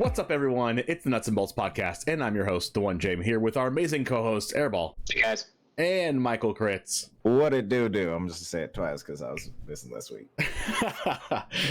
What's up, everyone? It's the Nuts and Bolts Podcast, and I'm your host, the one James, here with our amazing co-hosts, Airball. Hey, guys. And Michael Kritz. What it do? I'm just gonna say it twice because I was missing this week.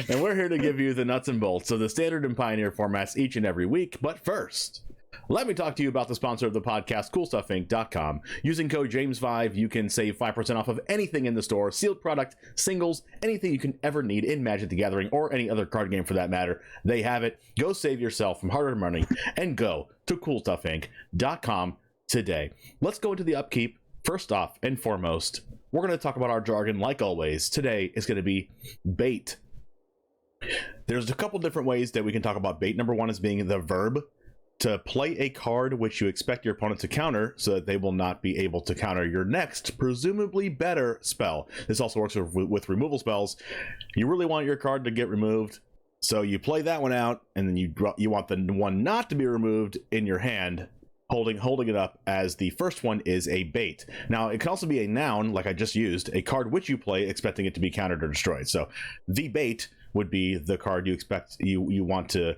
And we're here to give you the nuts and bolts of the standard and pioneer formats each and every week. But first, let me talk to you about the sponsor of the podcast, CoolStuffInc.com. Using code James5, you can save 5% off of anything in the store, sealed product, singles, anything you can ever need in Magic the Gathering or any other card game for that matter. They have it. Go save yourself from hard-earned money and go to CoolStuffInc.com today. Let's go into the upkeep. First off and foremost, we're going to talk about our jargon like always. Today is going to be bait. There's a couple different ways that we can talk about bait. Number one is being the verb to play a card which you expect your opponent to counter so that they will not be able to counter your next, presumably better spell. This also works with removal spells. You really want your card to get removed, so you play that one out, and then you want the one not to be removed in your hand, holding it up as the first one is a bait. Now, it can also be a noun, like I just used, a card which you play expecting it to be countered or destroyed. So the bait would be the card you expect you want to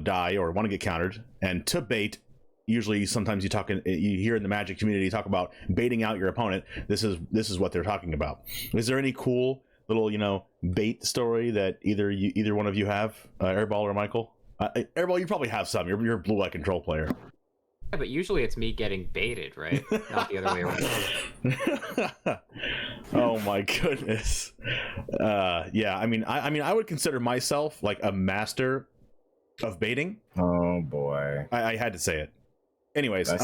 die or want to get countered. And to bait, usually sometimes you hear in the Magic community talk about baiting out your opponent. This is what they're talking about. Is there any cool little bait story that either one of you have, Airball or Michael? Airball, you probably have some. You're a blue-eye control player. Yeah, but usually it's me getting baited, right? Not the other way around. Oh my goodness. Yeah, I mean I would consider myself like a master of baiting. Oh boy. I had to say it. Anyways, I'm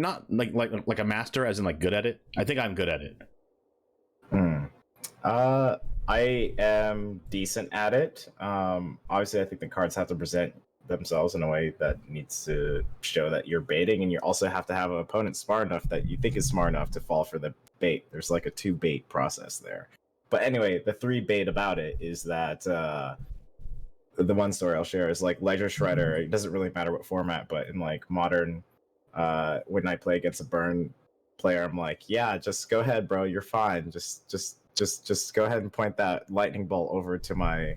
not like a master as in like good at it. I think I'm good at it. I am decent at it. Obviously I think the cards have to present themselves in a way that needs to show that you're baiting, and you also have to have an opponent smart enough that you think is smart enough to fall for the bait. There's like a 2 bait process there. But anyway, the 3 bait about it is that the one story I'll share is like Ledger Shredder. It doesn't really matter what format, but in like modern, when I play against a burn player, I'm like, yeah, just go ahead, bro, you're fine. Just go ahead and point that lightning bolt over to my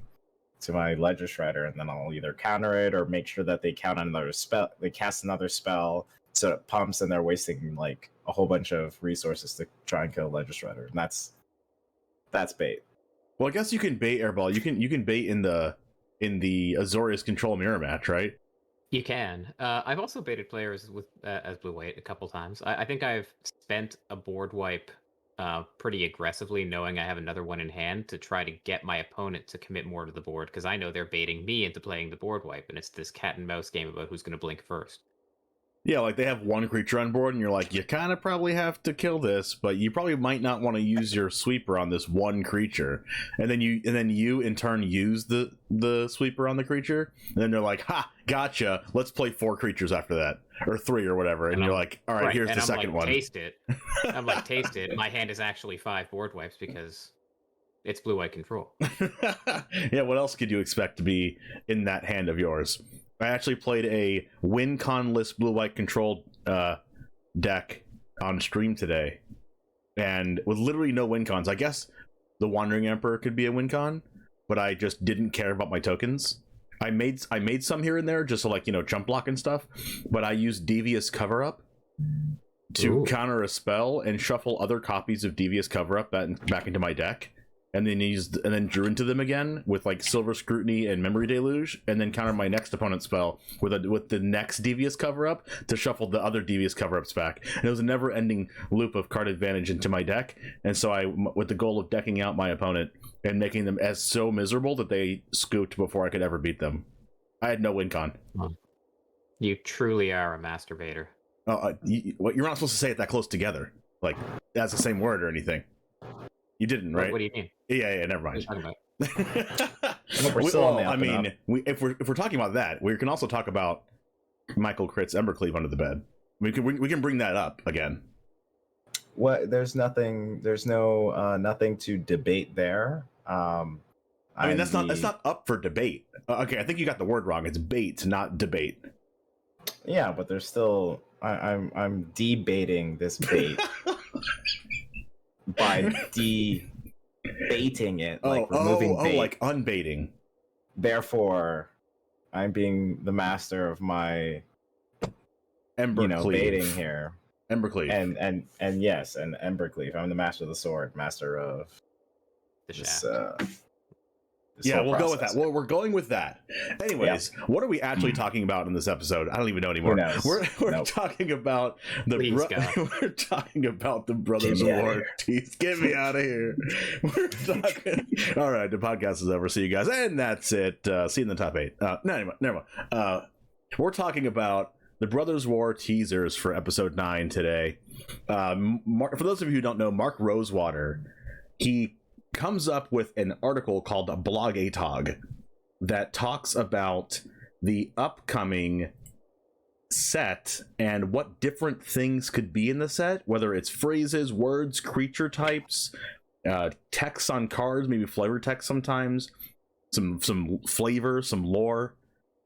Ledger Shredder, and then I'll either counter it or make sure that they count another spell. They cast another spell, so it pumps, and they're wasting like a whole bunch of resources to try and kill Ledger Shredder, and that's bait. Well, I guess you can bait, Airball. You can bait in the Azorius control mirror match, right? You can. I've also baited players with as blue white a couple times. I think I've spent a board wipe pretty aggressively, knowing I have another one in hand, to try to get my opponent to commit more to the board, because I know they're baiting me into playing the board wipe, and it's this cat and mouse game about who's going to blink first. Yeah, like they have one creature on board, and you're like, you kind of probably have to kill this, but you probably might not want to use your sweeper on this one creature, and then you in turn use the sweeper on the creature, and then they're like, ha, gotcha. Let's play 4 creatures after that, or 3 or whatever, and you're like, all right, here's the second one. Taste it. I'm like, taste it. My hand is actually 5 board wipes because it's blue-white control. Yeah, what else could you expect to be in that hand of yours? I actually played a win-con-less blue-white control deck on stream today, and with literally no win-cons. I guess the Wandering Emperor could be a win-con, but I just didn't care about my tokens. I made some here and there just to jump block and stuff, but I used Devious Cover-Up to counter a spell and shuffle other copies of Devious Cover-Up back into my deck, and then drew into them again with like Silver Scrutiny and Memory Deluge, and then counter my next opponent's spell with the next Devious Cover-Up to shuffle the other Devious Cover-Ups back. And it was a never-ending loop of card advantage into my deck, and so I, with the goal of decking out my opponent and making them as so miserable that they scooped before I could ever beat them. I had no win con. You truly are a masturbator. You're not supposed to say it that close together, like that's the same word or anything. You didn't, right? What do you mean? Yeah, never mind. What are you We're still on the up and up. If we're talking about that, we can also talk about Michael Kritz Embercleave under the bed. We can bring that up again. What? There's nothing to debate there. I mean, that's not up for debate. Okay, I think you got the word wrong. It's bait, not debate. Yeah, but there's still I'm debating this bait by baiting it, like removing bait. Like unbaiting. Therefore, I'm being the master of my Embercleave. baiting here. Embercleave. And yes, and Embercleave. I'm the master of the sword, master of The this. shaft. Yeah, whole we'll go with that. process. Well, we're going with that. Anyways, what are we actually talking about in this episode? I don't even know anymore. Who knows? We're Nope. talking about the Please, God. we're talking about the Brothers Get me outta War. here. Jeez, get me out of here. We're talking. All right, the podcast is over. See you guys, and that's it. See you in the top 8. No, never mind. We're talking about the Brothers War teasers for episode 9 today. For those of you who don't know, Mark Rosewater, he comes up with an article called Blogatog that talks about the upcoming set and what different things could be in the set, whether it's phrases, words, creature types, text on cards, maybe flavor text sometimes, some flavor, some lore.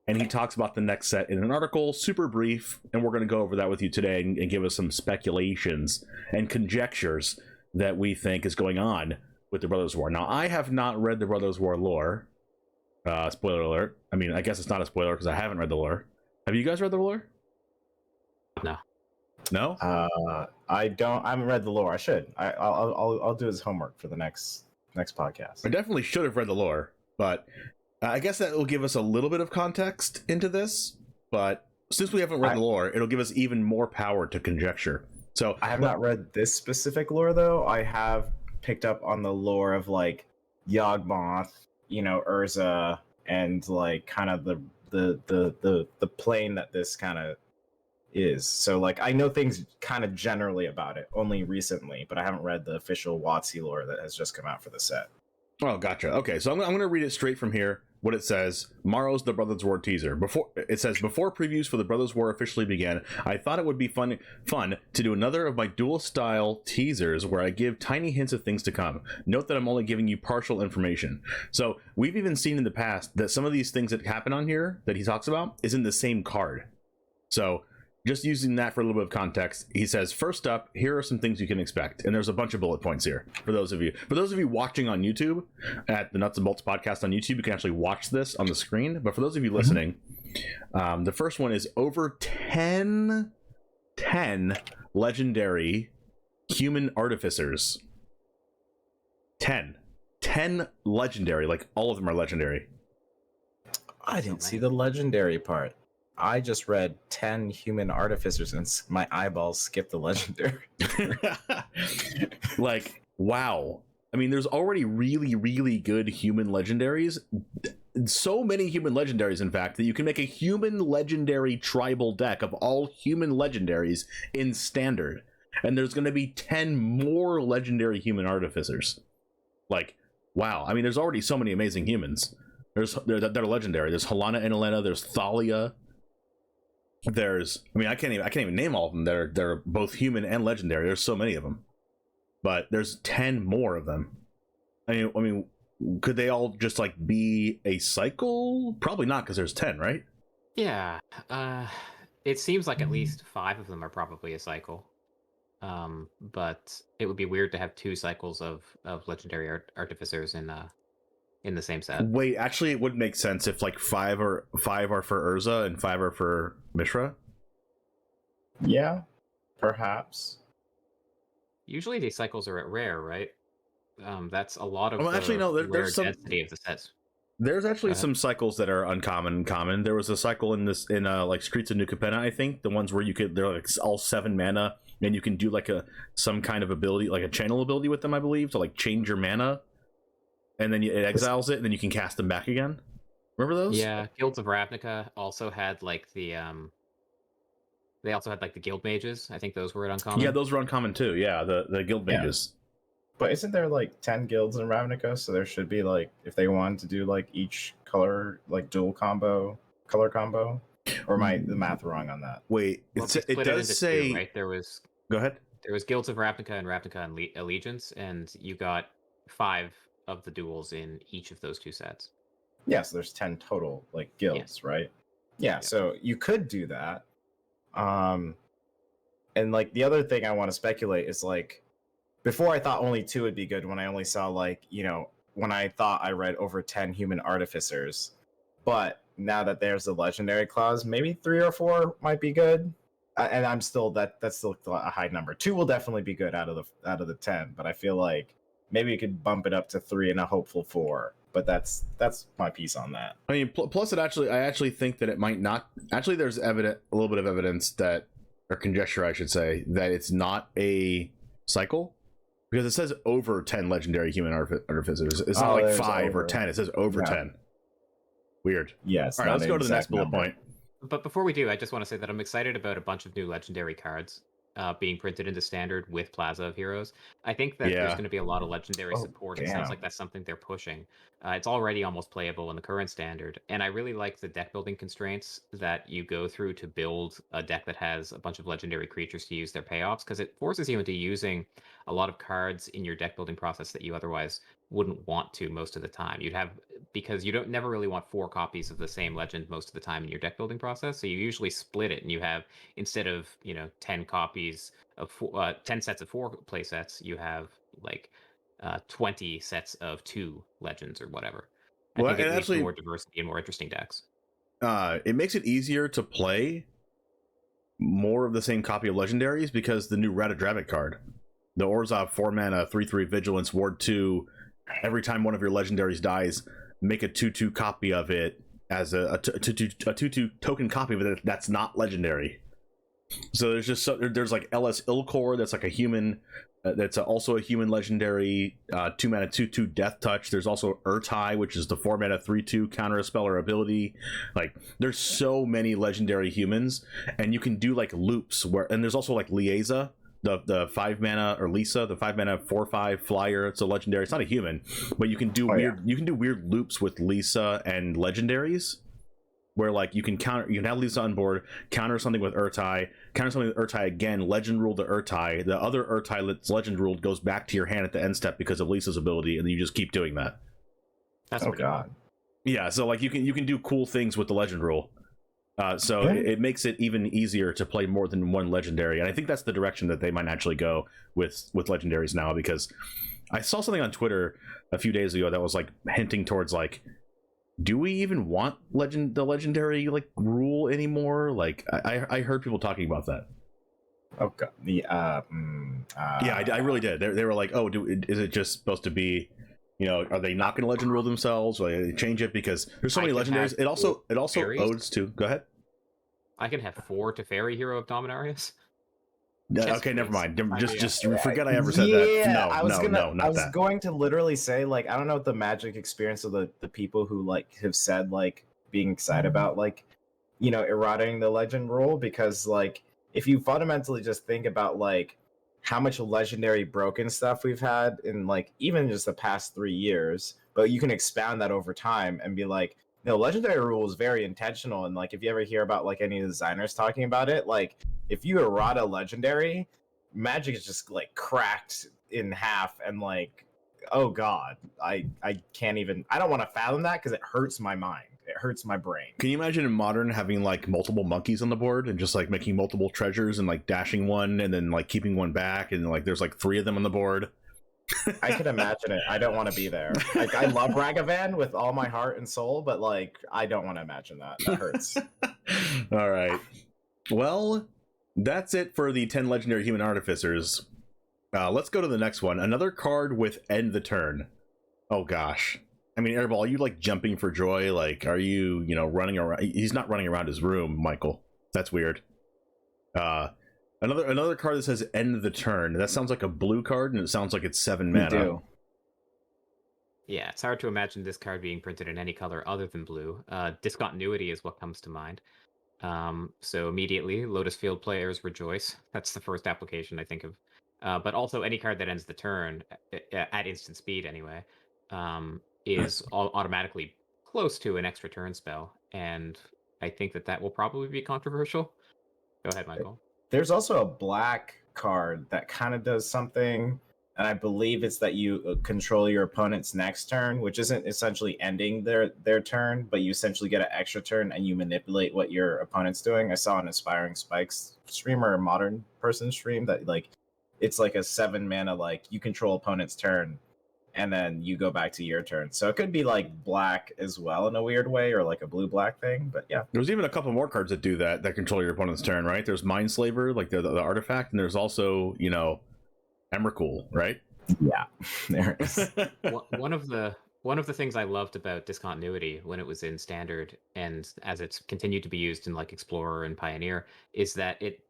And he talks about the next set in an article, super brief, and we're going to go over that with you today and give us some speculations and conjectures that we think is going on with the Brothers War. Now, I have not read the Brothers War lore. Spoiler alert. I mean, I guess it's not a spoiler because I haven't read the lore. Have you guys read the lore? No. No? I haven't read the lore. I should. I'll do his homework for the next podcast. I definitely should have read the lore, but I guess that will give us a little bit of context into this. But since we haven't read the lore, it'll give us even more power to conjecture. So I have not read this specific lore though. I have picked up on the lore of like Yawgmoth, Urza, and like kind of the plane that this kind of is. So like I know things kind of generally about it only recently, but I haven't read the official WotC lore that has just come out for the set. Oh, gotcha. Okay, so I'm going to read it straight from here. What it says: Morrow's The Brothers War teaser. Before previews for the Brothers War officially began, I thought it would be fun to do another of my dual style teasers where I give tiny hints of things to come. Note that I'm only giving you partial information. So we've even seen in the past that some of these things that happen on here that he talks about is in the same card. So just using that for a little bit of context, he says, first up, here are some things you can expect. And there's a bunch of bullet points here for those of you. For those of you watching on YouTube, at the Nuts and Bolts podcast on YouTube, you can actually watch this on the screen. But for those of you listening, the first one is over 10 legendary human artificers. 10 legendary, like all of them are legendary. I didn't see the legendary part. I just read 10 human artificers and my eyeballs skipped the legendary. Like, wow. I mean, there's already really, really good human legendaries. So many human legendaries, in fact, that you can make a human legendary tribal deck of all human legendaries in standard. And there's going to be 10 more legendary human artificers. Like, wow. I mean, there's already so many amazing humans. That are legendary. There's Helena and Elena. There's Thalia. I can't even name all of them. They're both human and legendary. There's so many of them, but there's 10 more of them. I mean, could they all just like be a cycle? Probably not, because there's 10, right? Yeah. It seems like at least 5 of them are probably a cycle. But it would be weird to have 2 cycles of legendary artificers in the same set. Wait, actually, it would make sense if like 5 are for Urza and 5 are for Mishra. Yeah, perhaps. Usually these cycles are at rare, right? That's a lot of Actually, no. There's some density of the sets. There's actually some cycles that are uncommon and common. There was a cycle in like Streets of New Capenna, I think, the ones where they're like all 7 mana, and you can do like some kind of ability, like a channel ability with them, I believe, to like change your mana. And then it exiles it, and then you can cast them back again. Remember those? Yeah, Guilds of Ravnica also had like the they also had like the guild mages. I think those were uncommon. Yeah, those were uncommon too. Yeah, the guild mages. But isn't there like 10 guilds in Ravnica? So there should be like, if they wanted to do like each color, like dual color combo, or am I the math wrong on that? Wait, Well, it does say. 2, right? There was Guilds of Ravnica and Ravnica Allegiance, and you got 5 of the duels in each of those 2 sets. Yeah, so there's 10 total like guilds, right? Yeah, so you could do that. And like the other thing I want to speculate is like, before I thought only 2 would be good, when I only saw like, when I thought I read over 10 human artificers. But now that there's a legendary clause, maybe 3 or 4 might be good. And I'm still that's still a high number. 2 will definitely be good out of the 10, but I feel like maybe you could bump it up to 3 and a hopeful 4. But that's my piece on that. I mean, plus I actually think that it might not. Actually, there's a little bit of evidence that, or conjecture, I should say, that it's not a cycle, because it says over 10 legendary human artificers. It's not like 5 or 10. It says over 10. Weird. Yes. All right, let's go to the next bullet point. But before we do, I just want to say that I'm excited about a bunch of new legendary cards being printed into standard with Plaza of Heroes. I think that there's going to be a lot of legendary support. It sounds like that's something they're pushing. It's already almost playable in the current standard, and I really like the deck building constraints that you go through to build a deck that has a bunch of legendary creatures to use their payoffs, because it forces you into using a lot of cards in your deck building process that you otherwise wouldn't want to most of the time. You'd have, because you don't never really want 4 copies of the same legend most of the time in your deck building process, so you usually split it, and you have, instead of 10 copies of 10 sets of 4 play sets, you have like 20 sets of 2 legends or whatever. I think it leads to more diversity and more interesting decks. It makes it easier to play more of the same copy of legendaries, because the new Ratadravik card, the Orzhov 4-mana 3/3 Vigilance Ward 2, every time one of your legendaries dies, make a 2/2 copy of it as a 2/2 token copy of it that's not legendary. So there's like LS Ilkor, that's like a human, that's also a human legendary 2-mana 2/2 Death Touch. There's also Urtai, which is the 4-mana 3/2 counter a spell or ability. Like, there's so many legendary humans, and you can do like loops and there's also like Liesa, the 5-mana, or Lisa, the 5-mana 4/5 flyer. It's a legendary. It's not a human, but you can do you can do weird loops with Lisa and legendaries, where like you can have Lisa on board, counter something with Urtai, counter something with Urtai again, legend rule to Urtai. The other Urtai that's legend ruled goes back to your hand at the end step because of Lisa's ability, and then you just keep doing that. That's God. Yeah, so like you can do cool things with the legend rule. It makes it even easier to play more than one legendary, and I think that's the direction that they might actually go with legendaries now, because I saw something on Twitter a few days ago that was like hinting towards like, do we even want the legendary like rule anymore? Like, I heard people talking about that. Oh god. Yeah, I really did. They were like, oh, is it just supposed to be, are they not going to legend rule themselves, or they change it because there's so many legendaries? It also odes to. Go ahead. I can have 4 Teferi Hero of Dominarius. Okay, never mind. Just forget I ever said that. No, I was that. going to literally say, like, I don't know what the magic experience of the people who like have said like being excited about like, eroding the legend rule, because like if you fundamentally just think about like how much legendary broken stuff we've had in like even just the past 3 years, but you can expound that over time and be like, legendary rule is very intentional, and like if you ever hear about like any designers talking about it, like if you errata a legendary, Magic is just like cracked in half, and like, oh god, I can't even, I don't want to fathom that because it hurts my mind. It hurts my brain. Can you imagine in Modern having like multiple monkeys on the board and just like making multiple treasures and like dashing one and then like keeping one back, and like there's like 3 of them on the board? I can imagine it. I don't want to be there. Like, I love Ragavan with all my heart and soul, but like I don't want to imagine that. That hurts. All right. Well, that's it for the 10 legendary human artificers. Let's go to the next one. Another card with end the turn. Oh gosh. I mean, Airball, are you like jumping for joy? Like, are you, running around? He's not running around his room, Michael. That's weird. Another card that says end the turn. That sounds like a blue card, and it sounds like it's 7 mana. Do. Yeah, it's hard to imagine this card being printed in any color other than blue. Discontinuity is what comes to mind. So immediately, Lotus Field players rejoice. That's the first application I think of. But also any card that ends the turn at instant speed anyway, is automatically close to an extra turn spell, and I think that will probably be controversial. Go ahead, Michael. There's also a black card that kind of does something, and I believe it's that you control your opponent's next turn, which isn't essentially ending their turn, but you essentially get an extra turn and you manipulate what your opponent's doing. I saw an Inspiring Spikes streamer, a modern person stream, that like it's like a 7 mana, like you control opponent's turn, and then you go back to your turn. So it could be like black as well in a weird way, or like a blue-black thing. But yeah, There's even a couple more cards that do that control your opponent's turn, right? There's Mindslaver, like the artifact, and there's also Emrakul, right? yeah, there it is. One of the things I loved about Discontinuity when it was in Standard and as it's continued to be used in like Explorer and Pioneer is that it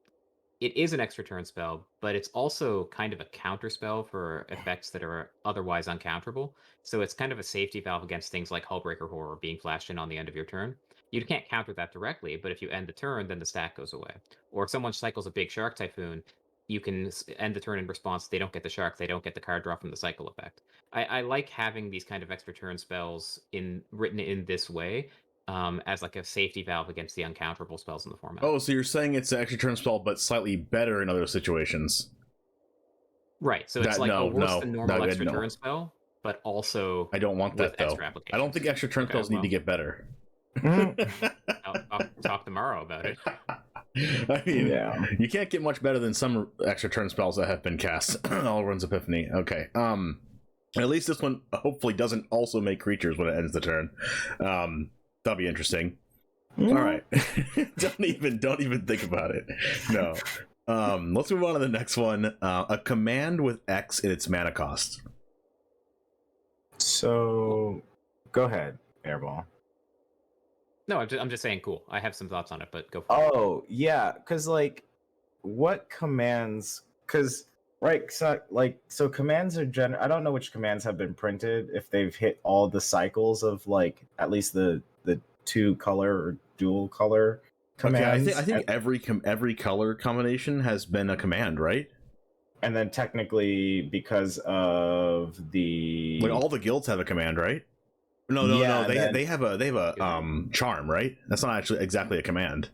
is an extra turn spell, but it's also kind of a counter spell for effects that are otherwise uncounterable. So it's kind of a safety valve against things like Hullbreaker Horror being flashed in on the end of your turn. You can't counter that directly, but if you end the turn, then the stack goes away. Or if someone cycles a big Shark Typhoon, you can end the turn in response. They don't get the shark. They don't get the card draw from the cycle effect. I like having these kind of extra turn spells written in this way, as like a safety valve against the uncounterable spells in the format. Oh, so you're saying it's an extra turn spell, but slightly better in other situations. Right. So it's like a worse than normal extra turn spell, but also I don't want that though. I don't think extra turn spells need to get better. I'll talk tomorrow about it. I mean, you can't get much better than some extra turn spells that have been cast. All runs Epiphany. Okay. At least this one hopefully doesn't also make creatures when it ends the turn. That'll be interesting. All right. don't even think about it. No. Let's move on to the next one. A command with X in its mana cost. So go ahead, Airball. No, I'm just saying cool. I have some thoughts on it, but go for it. Oh, yeah, because like what commands, because right, so commands are I don't know which commands have been printed, if they've hit all the cycles of like at least the two color or dual color commands. Okay, I think every color combination has been a command, right? And then technically because of the like all the guilds have a command, right? No. They have a charm, right? That's not actually exactly a command.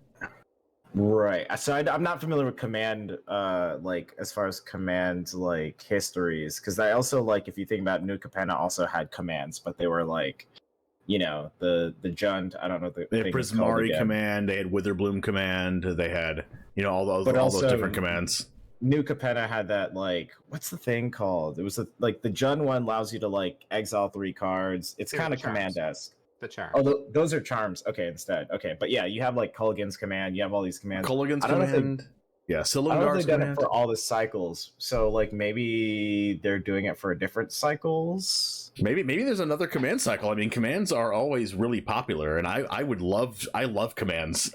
Right. So I'm not familiar with command, like as far as command like histories, because I also like if you think about New Capenna also had commands, but they were like, the Jund. I don't know they had Prismari command. They had Witherbloom command. They had all those different commands. New Capenna had that, like, what's the thing called? It was like the Jund one allows you to like exile 3 cards. It's kind of command-esque. The charm. Oh, those are charms. Okay, instead. Okay, but yeah, you have like Culligan's command. You have all these commands. Culligan's command. Yeah, Silumgar's done it for all the cycles. So like maybe they're doing it for different cycles. Maybe there's another command cycle. I mean, commands are always really popular, and I love commands.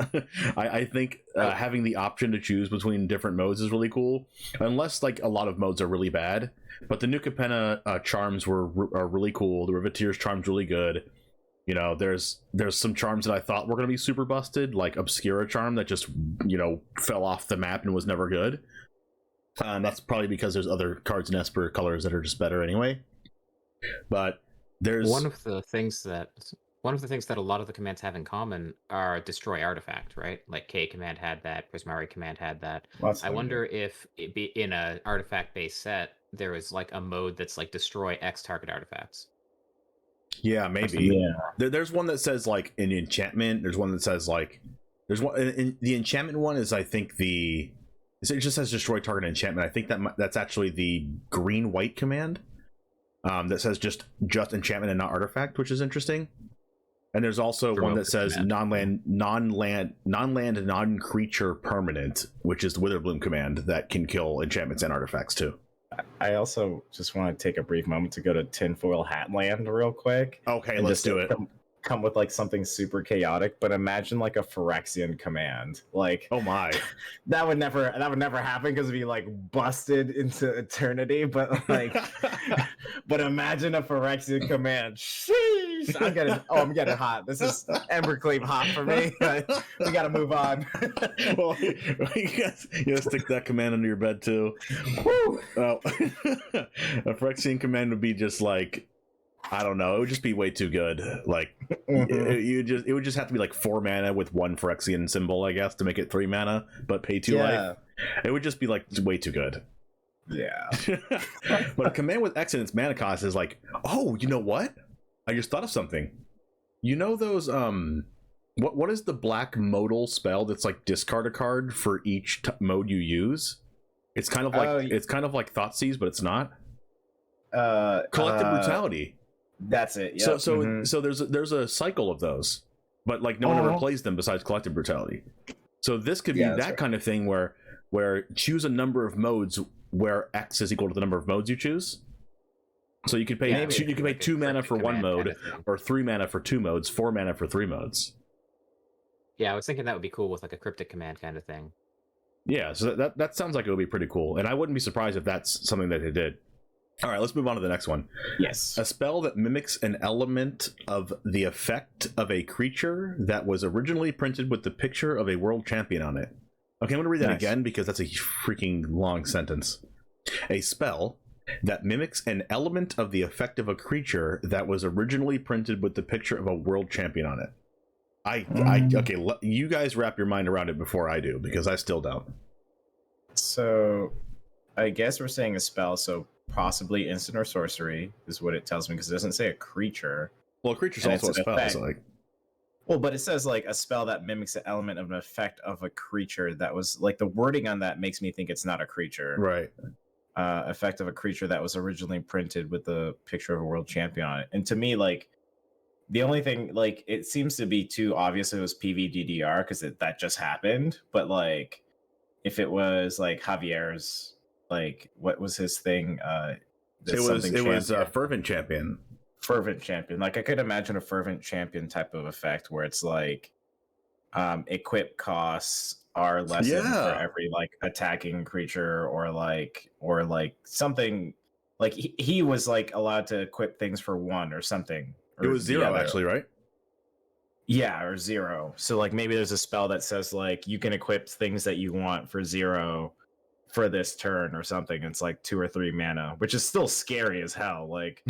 I think having the option to choose between different modes is really cool. Unless like a lot of modes are really bad, but the New Capenna charms are really cool. The Riveteer's charm's really good. There's some charms that I thought were going to be super busted, like Obscura charm that just fell off the map and was never good. That's probably because there's other cards in Esper colors that are just better anyway. But there's one of the things that a lot of the commands have in common are destroy artifact, right? Like K command had that, Prismari command had that. I wonder if it be in a artifact based set there is like a mode that's like destroy X target artifacts. Yeah, maybe. Yeah. There's one that says like an enchantment. There's one that says like there's one in the enchantment one is I think it just says destroy target enchantment. I think that's actually the green-white command that says just enchantment and not artifact, which is interesting. And there's also one that says non-land, non-creature permanent, which is the Witherbloom command that can kill enchantments and artifacts too. I also just want to take a brief moment to go to Tinfoil Hat Land real quick. Okay, let's do it. Come with like something super chaotic, but imagine like a Phyrexian command. Like, oh my, that would never happen because it'd be like busted into eternity. But like, but imagine a Phyrexian command. Sheesh, I'm getting hot. This is Embercleave hot for me. We got to move on. Well, you gotta stick that command under your bed too. Woo! A Phyrexian command would be just like, I don't know. It would just be way too good. Like it would just have to be like 4 mana with 1 Phyrexian symbol, I guess, to make it 3 mana, but pay 2 life. It would just be like way too good. Yeah. But a command with X in its mana cost is like, oh, you know what? I just thought of something. You know those what is the black modal spell that's like discard a card for each mode you use? It's kind of like Thoughtseize, but it's not. Collective Brutality. That's it. Yep. So there's a cycle of those, but like no one ever plays them besides Collective Brutality. So this could be that right. kind of thing where choose a number of modes where X is equal to the number of modes you choose. So you could pay you could pay 2 mana for one mode, kind of or 3 mana for 2 modes, 4 mana for 3 modes. Yeah, I was thinking that would be cool with like a cryptic command kind of thing. Yeah, so that sounds like it would be pretty cool, and I wouldn't be surprised if that's something that they did. All right, let's move on to the next one. Yes. A spell that mimics an element of the effect of a creature that was originally printed with the picture of a world champion on it. Okay, I'm going to read that again because that's a freaking long sentence. A spell that mimics an element of the effect of a creature that was originally printed with the picture of a world champion on it. Okay, you guys wrap your mind around it before I do, because I still don't. So, I guess we're saying a spell, so possibly instant or sorcery is what it tells me, because it doesn't say a creature. Well, a creature's also a spell, so like... Well, but it says like a spell that mimics the element of an effect of a creature. That was like the wording on that makes me think it's not a creature. Right. Effect of a creature that was originally printed with the picture of a world champion on it. And to me, like, the only thing, like, it seems to be too obvious it was PVDDR because that just happened. But like, if it was like Javier's, like, what was his thing? It was Fervent Champion. Fervent Champion. Like, I could imagine a Fervent Champion type of effect where it's like equip costs are lessened for every like attacking creature, or like something like he was like allowed to equip things for 1 or something. It was 0 actually, right? Yeah, or 0. So like maybe there's a spell that says like you can equip things that you want for 0 for this turn or something. It's like 2 or 3 mana, which is still scary as hell. Like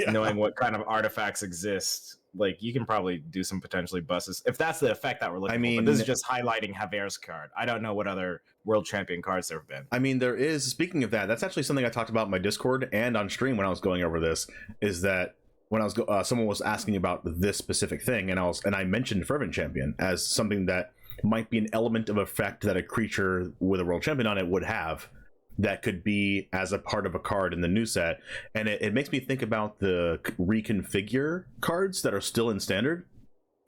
knowing what kind of artifacts exist, like you can probably do some potentially busts if that's the effect that we're looking for. But this is just highlighting Javier's card. I don't know what other world champion cards there have been. I mean, there is, speaking of that's actually something I talked about in my Discord and on stream when I was going over this, is that when I was someone was asking about this specific thing, and I mentioned Fervent Champion as something that might be an element of effect that a creature with a world champion on it would have, that could be as a part of a card in the new set. And it makes me think about the reconfigure cards that are still in standard,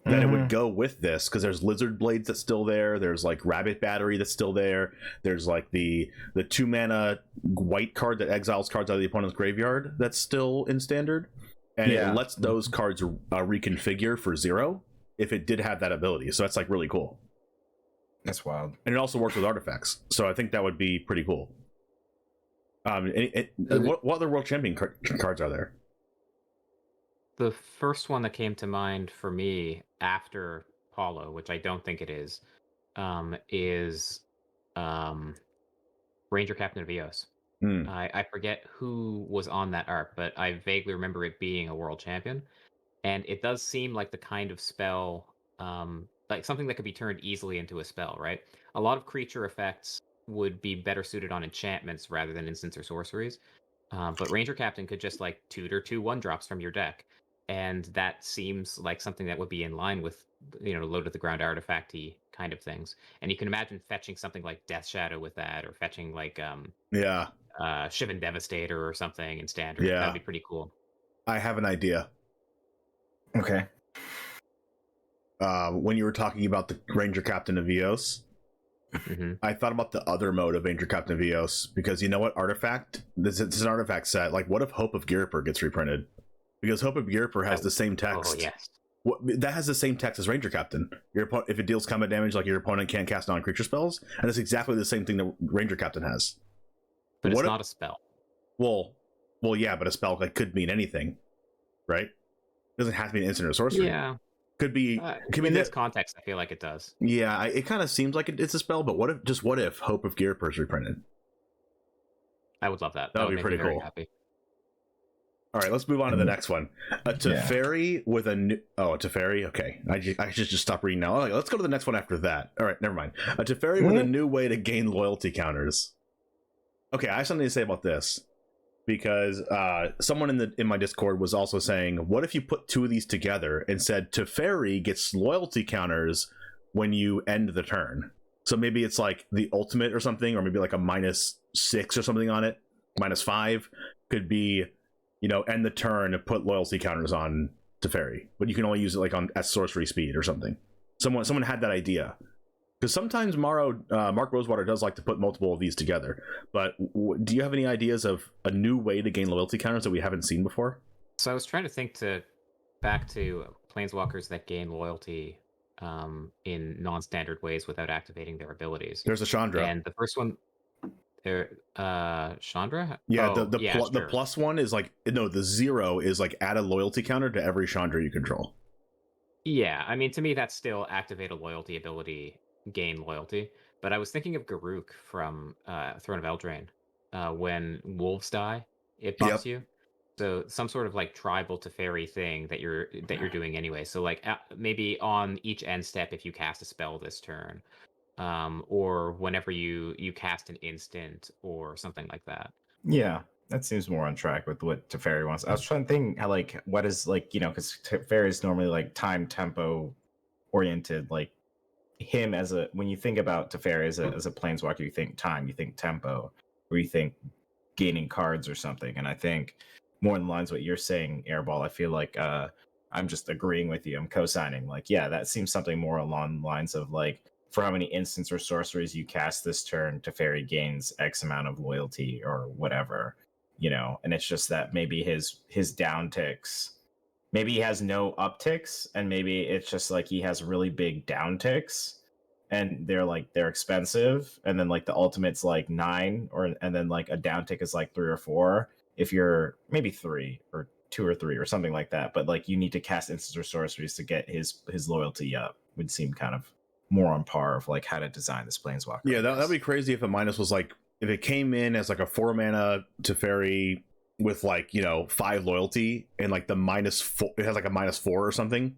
that it would go with this, because there's Lizard Blades that's still there, there's like Rabbit Battery that's still there, there's like the 2 mana white card that exiles cards out of the opponent's graveyard that's still in standard, and it lets those cards reconfigure for 0 if it did have that ability. So that's like really cool. That's wild. And it also works with artifacts, so I think that would be pretty cool. What other world champion cards are there? The first one that came to mind for me after Paulo, which I don't think it is Ranger Captain of Eos. I forget who was on that arc, but I vaguely remember it being a world champion. And it does seem like the kind of spell, like something that could be turned easily into a spell, right? A lot of creature effects would be better suited on enchantments rather than instants or sorceries. But Ranger Captain could just like tutor 2 1-drops from your deck. And that seems like something that would be in line with, low to the ground artifacty kind of things. And you can imagine fetching something like Death Shadow with that, or fetching like Shivan Devastator or something in standard. Yeah. That'd be pretty cool. I have an idea. Okay. When you were talking about the Ranger Captain of Eos, I thought about the other mode of Ranger Captain of Eos, because you know what? Artifact, this is an artifact set. Like, what if Hope of Girper gets reprinted? Because Hope of Girper has the same text. Oh, yes. That has the same text as Ranger Captain. If it deals combat damage, like your opponent can't cast non-creature spells, and it's exactly the same thing that Ranger Captain has. But it's not a spell. Well, yeah, but a spell could mean anything, right? It doesn't have to be an instant or sorcery. Yeah. Could be. In this context, I feel like it does. Yeah, it kind of seems like it's a spell, but what if Hope of Girper is reprinted? I would love that. That would be pretty cool. Happy. All right, let's move on to the next one. A Teferi with a new... Oh, a Teferi? Okay. I should just stop reading now. All right, let's go to the next one after that. All right, never mind. A Teferi with a new way to gain loyalty counters. Okay, I have something to say about this, because someone in my Discord was also saying, what if you put 2 of these together and said Teferi gets loyalty counters when you end the turn? So maybe it's like the ultimate or something, or maybe like a -6 or something on it. -5 could be end the turn and put loyalty counters on Teferi, but you can only use it like on at sorcery speed or something. Someone had that idea. Because sometimes Mark Rosewater does like to put multiple of these together. But do you have any ideas of a new way to gain loyalty counters that we haven't seen before? So I was trying to think back to planeswalkers that gain loyalty in non-standard ways without activating their abilities. There's a Chandra. And the first one, Chandra? Yeah, oh, the plus one is like, no, the 0 is like add a loyalty counter to every Chandra you control. Yeah, I mean, to me, that's still activate a loyalty ability, gain loyalty. But I was thinking of Garruk from Throne of Eldraine. When wolves die, it buffs you. So some sort of like tribal Teferi thing that you're doing anyway. So like maybe on each end step, if you cast a spell this turn, or whenever you cast an instant or something like that. Yeah, that seems more on track with what Teferi wants. I was trying to think how like what is like because Teferi is normally like time tempo oriented. Like him as a when you think about Teferi as a planeswalker, you think time, you think tempo, or you think gaining cards or something. And I think more in lines what you're saying, Airball. I feel like I'm just agreeing with you. I'm co-signing. Like, yeah, that seems something more along the lines of like for how many instants or sorceries you cast this turn, Teferi gains X amount of loyalty or whatever, and it's just that maybe his down ticks, maybe he has no upticks, and maybe it's just like he has really big down ticks, and they're expensive, and then like the ultimate's like 9, and then like a down tick is like 3 or 4. If you're maybe 3 or 2 or 3 or something like that, but like you need to cast instants or sorceries to get his loyalty up, would seem kind of more on par of like how to design this planeswalker. Yeah, that'd be crazy if a minus was like if it came in as like a 4 mana Teferi with like 5 loyalty and like the -4, it has like a -4 or something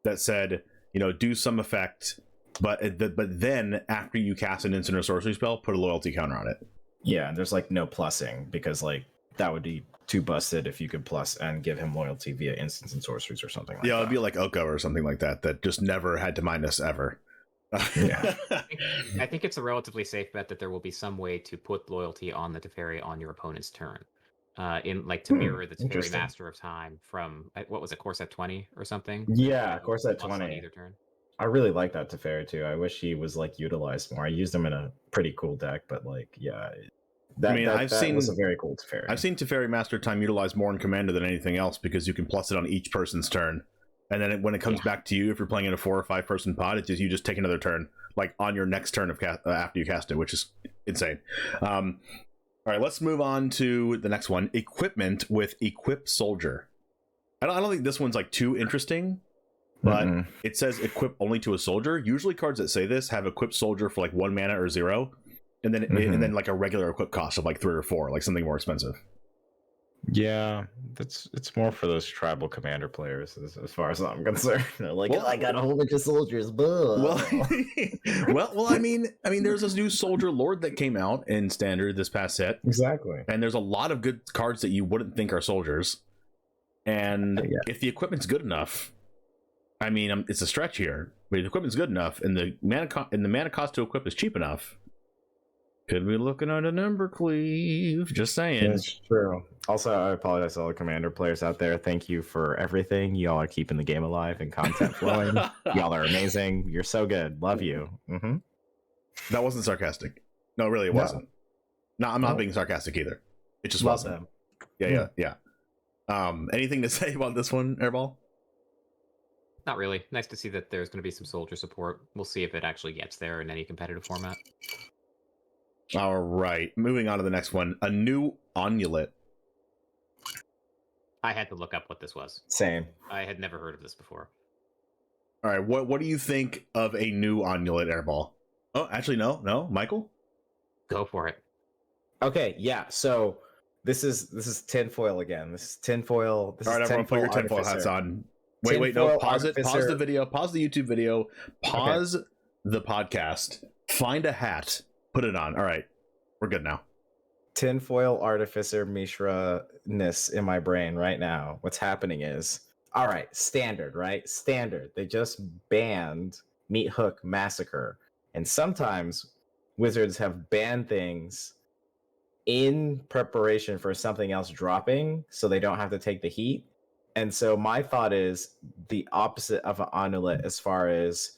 that said do some effect, but then after you cast an instant or sorcery spell, put a loyalty counter on it. Yeah, and there's like no plussing because like that would be too busted if you could plus and give him loyalty via instants and sorceries or something like that. Yeah, it'd be like Oko or something like that just never had to minus ever. Yeah. I think it's a relatively safe bet that there will be some way to put loyalty on the Teferi on your opponent's turn. In like to mirror the Teferi Master of Time from what was it, Core Set 20 or something? Yeah, Core Set 20. On either turn. I really like that Teferi too. I wish he was like utilized more. I used him in a pretty cool deck, but like I've seen was a very cool Teferi. I've seen Teferi Master of Time utilized more in Commander than anything else because you can plus it on each person's turn. And then when it comes back to you, if you're playing in a 4 or 5 person pod, you just take another turn, like on your next turn of after you cast it, which is insane. All right, let's move on to the next one: equipment with Equip Soldier. I don't think this one's like too interesting, but it says equip only to a soldier. Usually, cards that say this have Equip Soldier for like 1 mana or 0, and then like a regular equip cost of like 3 or 4, like something more expensive. Yeah, it's more for those tribal commander players as far as I'm concerned. They're like, I got a whole bunch of soldiers. Well, I mean, there's this new soldier lord that came out in standard this past set. Exactly. And there's a lot of good cards that you wouldn't think are soldiers. And if the equipment's good enough, I mean, it's a stretch here, but if the equipment's good enough and the mana cost to equip is cheap enough, could be looking at a number cleave. Just saying. That's true. Also, I apologize to all the commander players out there. Thank you for everything. Y'all are keeping the game alive and content flowing. Y'all are amazing. You're so good. Love you. Mm-hmm. That wasn't sarcastic. No, really, it wasn't. No, I'm not being sarcastic either. It just wasn't. Yeah. Anything to say about this one, Airball? Not really. Nice to see that there's going to be some soldier support. We'll see if it actually gets there in any competitive format. All right, moving on to the next one. A new Onulet. I had to look up what this was. Same. I had never heard of this before. All right, what do you think of a new Onulet, Airball? Oh, actually, no, Michael? Go for it. Okay, yeah. So this is tinfoil again. This is tinfoil. All right, everyone, put your tinfoil hats on. Wait, no, pause it. Pause the video. Pause the YouTube video. Pause the podcast. Find a hat. Put it on. All right, we're good now. Tinfoil artificer Mishra-ness in my brain right now. What's happening is, all right, standard, right? Standard. They just banned Meat Hook Massacre. And sometimes wizards have banned things in preparation for something else dropping so they don't have to take the heat. And so my thought is the opposite of an onulet as far as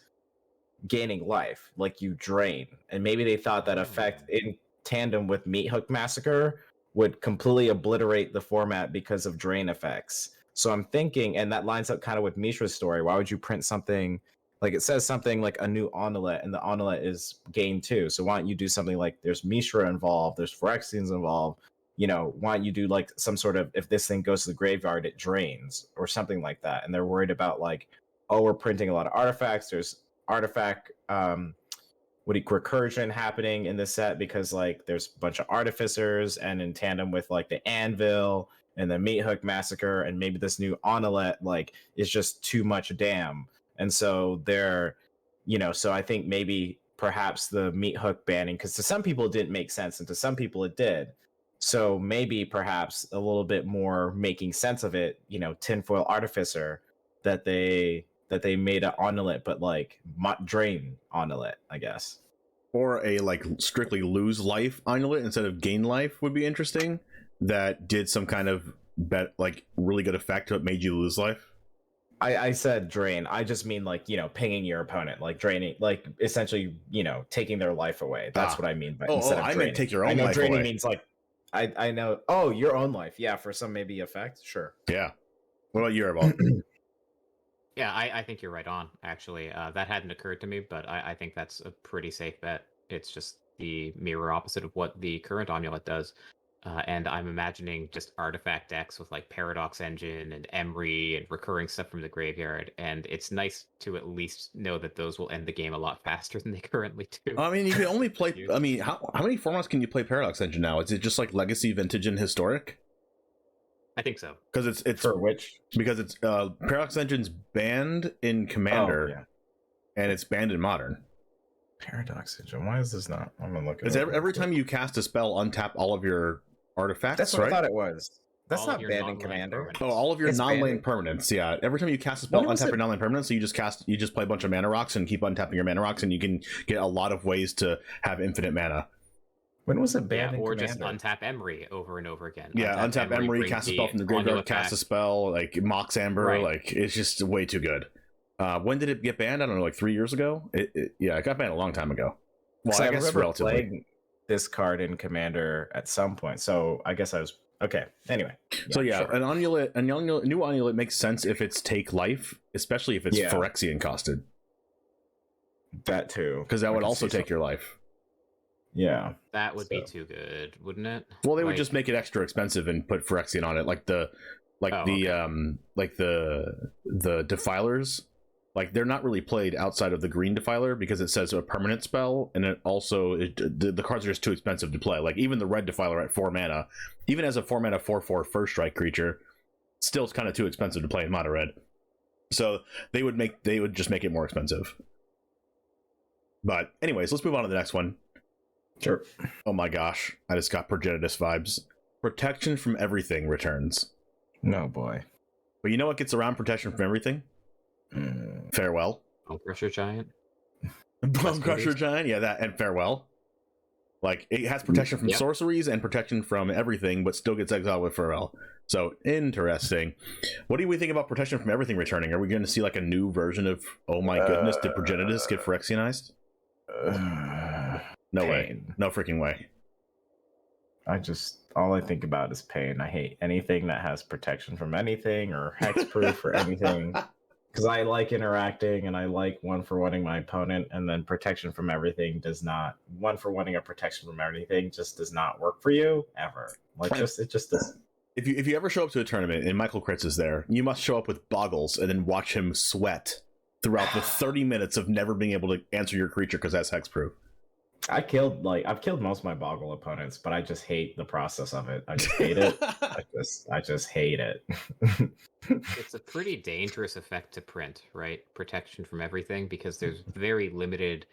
gaining life, like you drain. And maybe they thought that effect in tandem with Meat Hook Massacre would completely obliterate the format because of drain effects. So I'm thinking, and that lines up kind of with Mishra's story. Why would you print something like, it says something like a new onulet, and the onulet is gain 2. So why don't you do something like there's Mishra involved, there's Phyrexians involved. You know, why don't you do like some sort of, if this thing goes to the graveyard, it drains or something like that. And they're worried about like, oh, we're printing a lot of artifacts. There's artifact recursion happening in this set because like there's a bunch of artificers, and in tandem with like the anvil and the Meat Hook Massacre, and maybe this new onulet like is just too much damn. And so they're, you know, so I think maybe perhaps the Meat Hook banning, because to some people it didn't make sense and to some people it did. So maybe perhaps a little bit more making sense of it, you know, tinfoil artificer, that they made an onulet, but like drain onulet, I guess. Or a like strictly lose life onulet instead of gain life would be interesting. That did some kind of like really good effect but made you lose life. I said drain. I just mean like, you know, pinging your opponent, like draining, like essentially, you know, taking their life away. That's what I mean. But instead of I draining. meant take your own I know life draining away. means like, I know. Oh, your own life. Yeah, for some maybe effect. Sure. Yeah. What about you, Erbal? Yeah, I think you're right on, actually. That hadn't occurred to me, but I think that's a pretty safe bet. It's just the mirror opposite of what the current onulet does. And I'm imagining just artifact decks with like Paradox Engine and Emery and recurring stuff from the graveyard. And it's nice to at least know that those will end the game a lot faster than they currently do. I mean, you can only play. I mean, how many formats can you play Paradox Engine now? Is it just like Legacy, Vintage, and Historic? I think so. Because it's for which? Because it's Paradox Engine's banned in Commander, and it's banned in Modern. Paradox Engine. Why is this not? I'm gonna look at Because it. every time you cast a spell, untap all of your artifacts. That's what right? I thought it was. That's All not of your banned in non-land Commander. permanents. Oh, all of your It's non-land banned. permanents. Yeah, every time you cast a spell, When was untap it- your non-land permanents. So you just play a bunch of mana rocks and keep untapping your mana rocks, and you can get a lot of ways to have infinite mana. When was it banned Yeah, in or Commander? just untap Emery over and over again. Yeah, untap Emery, bring cast a the spell from the graveyard, onulet cast a back. spell like Mox Amber. Right. Like it's just way too good. When did it get banned? I don't know, like 3 years ago. It got banned a long time ago. Well, So I I guess remember relatively. playing this card in Commander at some point. So I guess I was okay. Anyway. So yeah, sure. an onulet, a new onulet makes sense if it's take life, especially if it's Yeah. Phyrexian costed, that too. because that I would can also see take your life. Yeah. That would be So- too good, wouldn't it? Well, they would Like- just make it extra expensive and put Phyrexian on it, like the defilers. Like they're not really played outside of the green defiler because it says a permanent spell, and it also the cards are just too expensive to play. Like even the red defiler at 4 mana, even as a 4 mana 4/4 first strike creature, still it's kind of too expensive to play in mono red. So they would just make it more expensive. But anyways, let's move on to the next one. Sure. Oh my gosh, I just got Progenitus vibes. Protection from everything returns. No boy. But you know what gets around protection from everything? Farewell. Bone Crusher Giant. Bone Crusher Giant, yeah, that and Farewell. Like it has protection from Yep. sorceries and protection from everything, but still gets exiled with Farewell. So interesting. What do we think about protection from everything returning? Are we going to see like a new version of? Oh my goodness, did Progenitus get Phyrexianized? No way. Pain. No freaking way. All I think about is pain. I hate anything that has protection from anything or hexproof or anything. Because I like interacting and I like one-for-one-ing my opponent, and then protection from everything does not. One-for-one-ing a protection from everything just does not work for you ever. Like it just doesn't. If you ever show up to a tournament and Michael Kritz is there, you must show up with Boggles and then watch him sweat throughout the 30 minutes of never being able to answer your creature because that's hexproof. I've killed most of my Boggle opponents, but I just hate the process of it. I just hate it. I just hate it. It's a pretty dangerous effect to print, right? Protection from everything, because there's very limited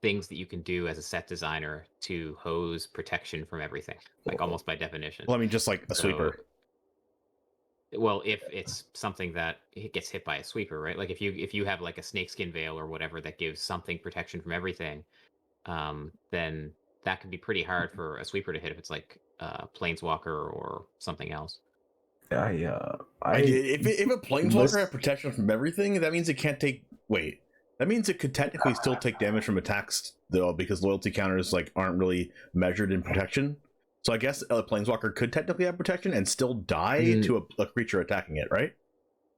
things that you can do as a set designer to hose protection from everything, like almost by definition. Well, I mean, just like a sweeper. Well, if it's something that it gets hit by a sweeper, right? Like if you have like a snakeskin veil or whatever that gives something protection from everything, then that could be pretty hard for a sweeper to hit if it's like Planeswalker or something else. If a planeswalker had protection from everything, that means it can't take. Wait, that means it could technically still take damage from attacks though, because loyalty counters like aren't really measured in protection. So I guess a planeswalker could technically have protection and still die to a creature attacking it, right?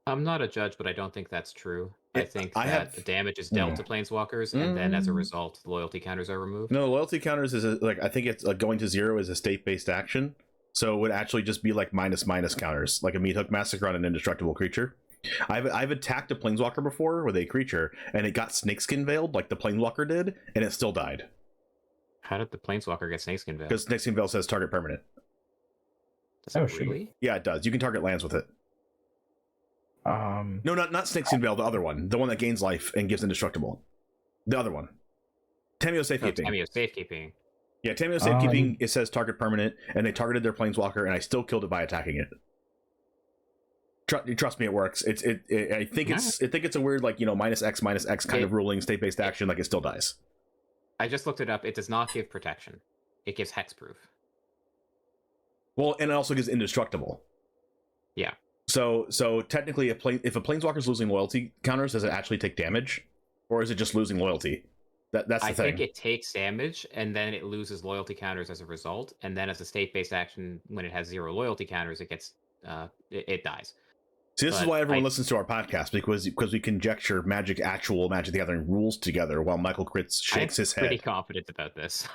I'm not a judge, but I don't think that's true. I think that the damage is dealt to planeswalkers, and then as a result, loyalty counters are removed. No, loyalty counters is I think it's going to 0 is a state-based action, so it would actually just be like minus counters, like a meat hook massacre on an indestructible creature. I've attacked a planeswalker before with a creature, and it got snakeskin veiled like the planeswalker did, and it still died. How did the planeswalker get snakeskin veiled? Because snakeskin veil says target permanent. Does it really? Yeah, it does. You can target lands with it. No, not Snakeskin Veil, the other one. The one that gains life and gives indestructible. The other one. Tamiyo Safekeeping. Tamiyo Safekeeping. Yeah, Tamiyo Safekeeping, it says target permanent, and they targeted their planeswalker, and I still killed it by attacking it. Trust me, it works. I think it's a weird, like, minus X kind of ruling, state-based action, like it still dies. I just looked it up. It does not give protection. It gives hexproof. Well, and it also gives indestructible. Yeah. So technically, if a planeswalker's losing loyalty counters, does it actually take damage, or is it just losing loyalty? That's the thing. I think it takes damage, and then it loses loyalty counters as a result, and then as a state-based action, when it has 0 loyalty counters, it gets it dies. See, this is why everyone listens to our podcast, because we conjecture Magic the Gathering rules together while Michael Kritz shakes his head. I'm pretty confident about this.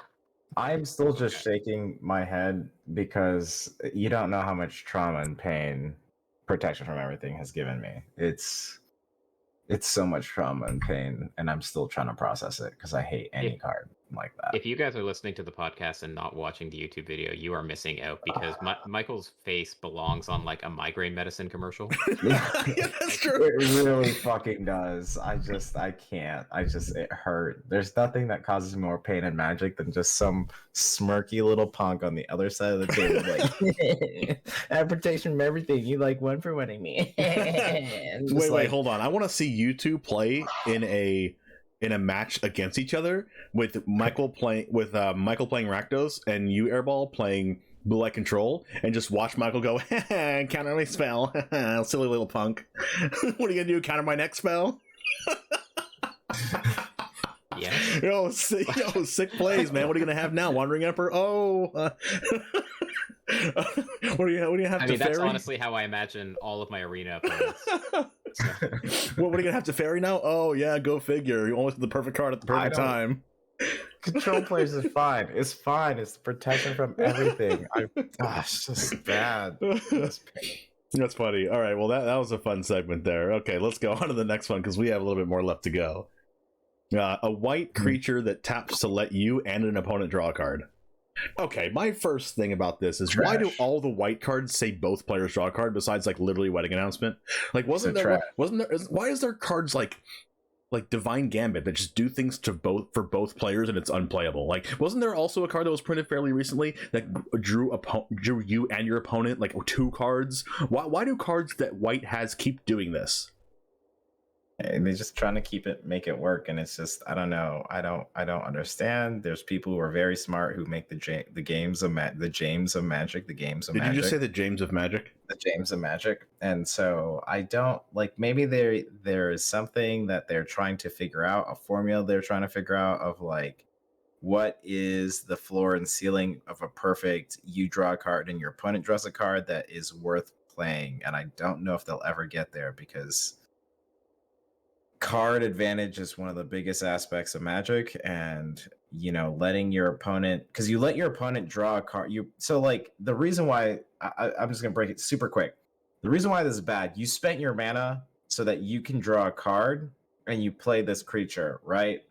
I'm still just shaking my head because you don't know how much trauma and pain protection from everything has given me. It's so much trauma and pain, and I'm still trying to process it because I hate any card like that. If you guys are listening to the podcast and not watching the YouTube video, you are missing out, because Michael's face belongs on like a migraine medicine commercial. Yeah, that's true. It really fucking does. I can't. It hurt. There's nothing that causes more pain in Magic than just some smirky little punk on the other side of the table, like, I have protection from everything. You like one for winning me. Wait, hold on. I want to see you two play in a match against each other with Michael playing Rakdos and you Airball playing Blue Light Control, and just watch Michael go, counter my spell, silly little punk. What are you gonna do? Counter my next spell? Yeah. Sick plays, man. What are you gonna have now? Wandering Emperor? What do you have? That's honestly how I imagine all of my arena opponents. So. What are you gonna have to fairy now? Oh yeah, go figure. You almost the perfect card at the perfect time. Control players is fine. It's fine. It's the protection from everything. It's just bad. That's funny. All right, well that was a fun segment there. Okay, let's go on to the next one because we have a little bit more left to go. A white creature that taps to let you and an opponent draw a card. Okay, my first thing about this is why do all the white cards say both players draw a card besides like literally wedding announcement? Like why is there cards like Divine Gambit that just do things for both players and it's unplayable? Like wasn't there also a card that was printed fairly recently that drew you and your opponent like 2 cards? Why do cards that white has keep doing this? And they're just trying to make it work, and it's just I don't know. I don't understand. There's people who are very smart who make the James of Magic. Did you just say the James of Magic? The James of Magic. And so I don't like. Maybe there is something that they're trying to figure out, a formula they're trying to figure out of like what is the floor and ceiling of a perfect you draw a card and your opponent draws a card that is worth playing. And I don't know if they'll ever get there because card advantage is one of the biggest aspects of Magic, and letting your opponent, because you let your opponent draw a card. So like the reason why I'm just gonna break it super quick. The reason why this is bad, you spent your mana so that you can draw a card and you play this creature, right?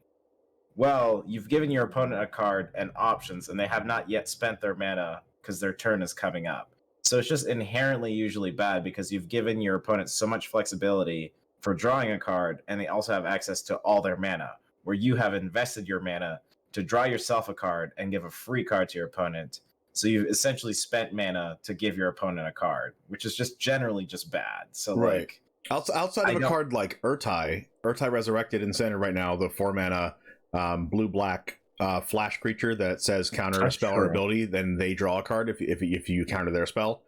Well, you've given your opponent a card and options, and they have not yet spent their mana because their turn is coming up. So it's just inherently usually bad because you've given your opponent so much flexibility for drawing a card, and they also have access to all their mana, where you have invested your mana to draw yourself a card and give a free card to your opponent. So you've essentially spent mana to give your opponent a card, which is just generally just bad. So right. Outside of a card like Urtai Resurrected in Standard right now, the 4 mana blue black flash creature that says counter a That's spell or true. ability, then they draw a card. If you counter their spell,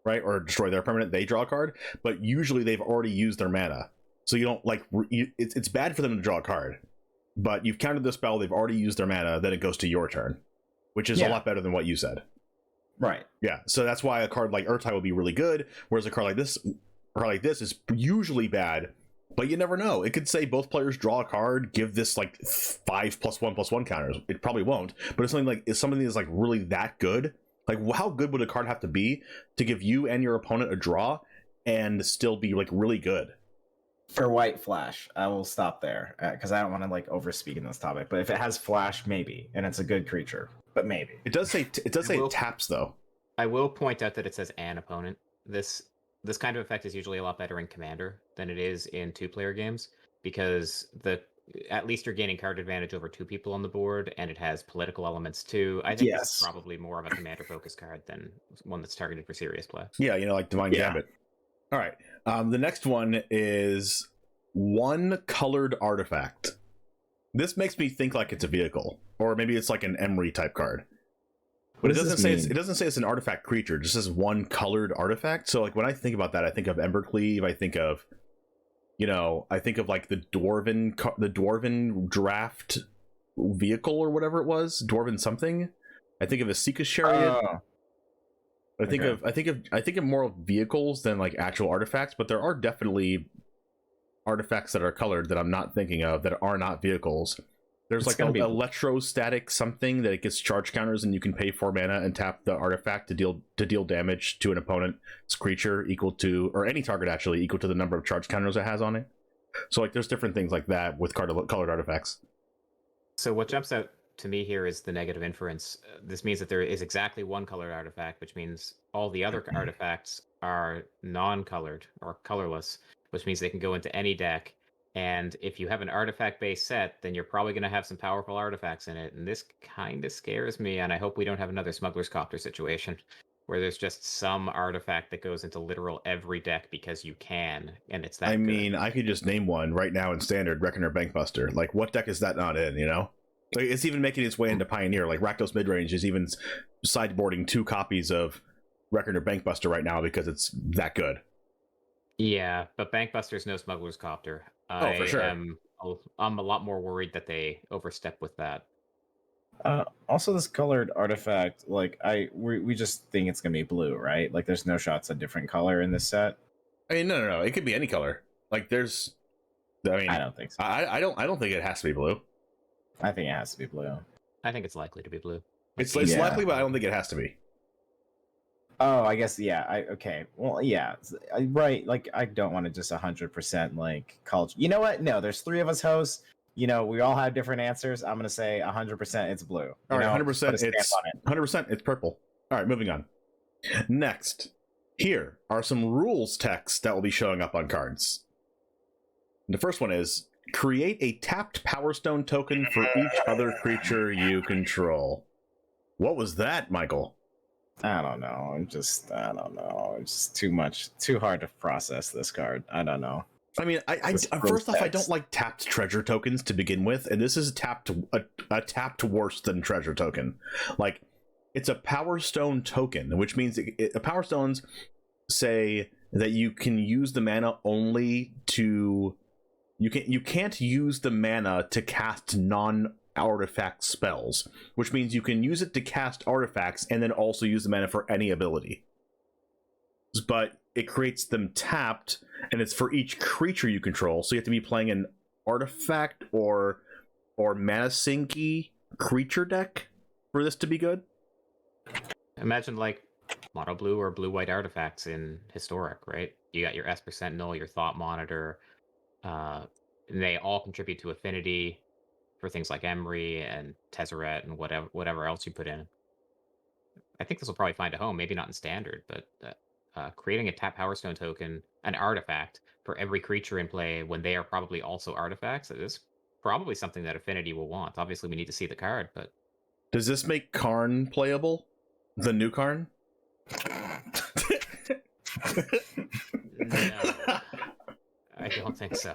right, or destroy their permanent, they draw a card. But usually they've already used their mana, so you don't like. It's bad for them to draw a card, but you've countered the spell. They've already used their mana. Then it goes to your turn, which is a lot better than what you said. Right. Yeah. So that's why a card like Urtai will be really good, whereas a card like this is usually bad. But you never know. It could say both players draw a card, give this like 5+1/+1 counters. It probably won't. But it's something that's like really that good. Like, how good would a card have to be to give you and your opponent a draw and still be like really good? For white flash, I will stop there because I don't want to like overspeak in this topic. But if it has flash, maybe, and it's a good creature, but maybe It does say it taps though. I will point out that it says an opponent. This kind of effect is usually a lot better in Commander than it is in 2-player games, because at least you're gaining card advantage over 2 people on the board, and it has political elements too. I think this is probably more of a Commander focused card than one that's targeted for serious play. Yeah, like Divine Gambit. All right. The next one is 1 colored artifact. This makes me think like it's a vehicle, or maybe it's like an Emery type card. But it doesn't say it's an artifact creature. It just says 1 colored artifact. So like when I think about that, I think of Embercleave. I think of like the Dwarven draft vehicle or whatever it was, Dwarven something. I think of a Seeker's Chariot. I think of more vehicles than like actual artifacts, but there are definitely artifacts that are colored that I'm not thinking of that are not vehicles. There's like an electrostatic something that it gets charge counters, and you can pay 4 mana and tap the artifact to deal damage to an opponent's creature equal to, or any target actually, equal to the number of charge counters it has on it. So like there's different things like that with colored artifacts. So what jumps out to me here is the negative inference. This means that there is exactly 1 colored artifact, which means all the other artifacts are non-colored or colorless, which means they can go into any deck. And if you have an artifact-based set, then you're probably going to have some powerful artifacts in it. And this kind of scares me, and I hope we don't have another Smuggler's Copter situation, where there's just some artifact that goes into literal every deck because you can, and it's that good. Mean, I could just name one right now in Standard, Reckoner Bankbuster. Like, what deck is that not in, Like, it's even making its way into Pioneer. Like, Rakdos Midrange is even sideboarding 2 copies of Reckoner Bankbuster right now because it's that good. Yeah, but Bankbuster's no Smuggler's Copter. For sure. I'm a lot more worried that they overstep with that. Also, this colored artifact, like we just think it's gonna be blue, right? Like, there's no shots a different color in this set. I mean, no. It could be any color. Like, I don't think so. I don't think it has to be blue. I think it has to be blue. I think it's likely to be blue. It's likely, but I don't think it has to be. Oh, I guess, yeah. Okay. Well, yeah. Right. Like, I don't want to just 100% like culture. You know what? No, there's 3 of us hosts. We all have different answers. I'm gonna say 100% it's blue. All right, 100% it's 100% it's purple. All right, moving on. Next, here are some rules text that will be showing up on cards. The first one is create a tapped Power Stone token for each other creature you control. What was that, Michael? I don't know. It's just too hard to process this card. I don't know. I mean, I first off, I don't like tapped treasure tokens to begin with, and this is a tapped worse than treasure token. Like, it's a Power Stone token, which means Power Stones say that you can use the mana only to you can't use the mana to cast non-artifact spells, which means you can use it to cast artifacts and then also use the mana for any ability. But it creates them tapped, and it's for each creature you control, so you have to be playing an artifact or mana sinky creature deck for this to be good. Imagine like mono blue or blue white artifacts in Historic, right? You got your Esper Sentinel, your Thought Monitor, and they all contribute to affinity for things like Emery and Tezzeret and whatever else you put in. I think this will probably find a home, maybe not in Standard, but creating a tap Power Stone token, an artifact, for every creature in play when they are probably also artifacts, is probably something that Affinity will want. Obviously, we need to see the card, but... Does this make Karn playable? The new Karn? No. I don't think so.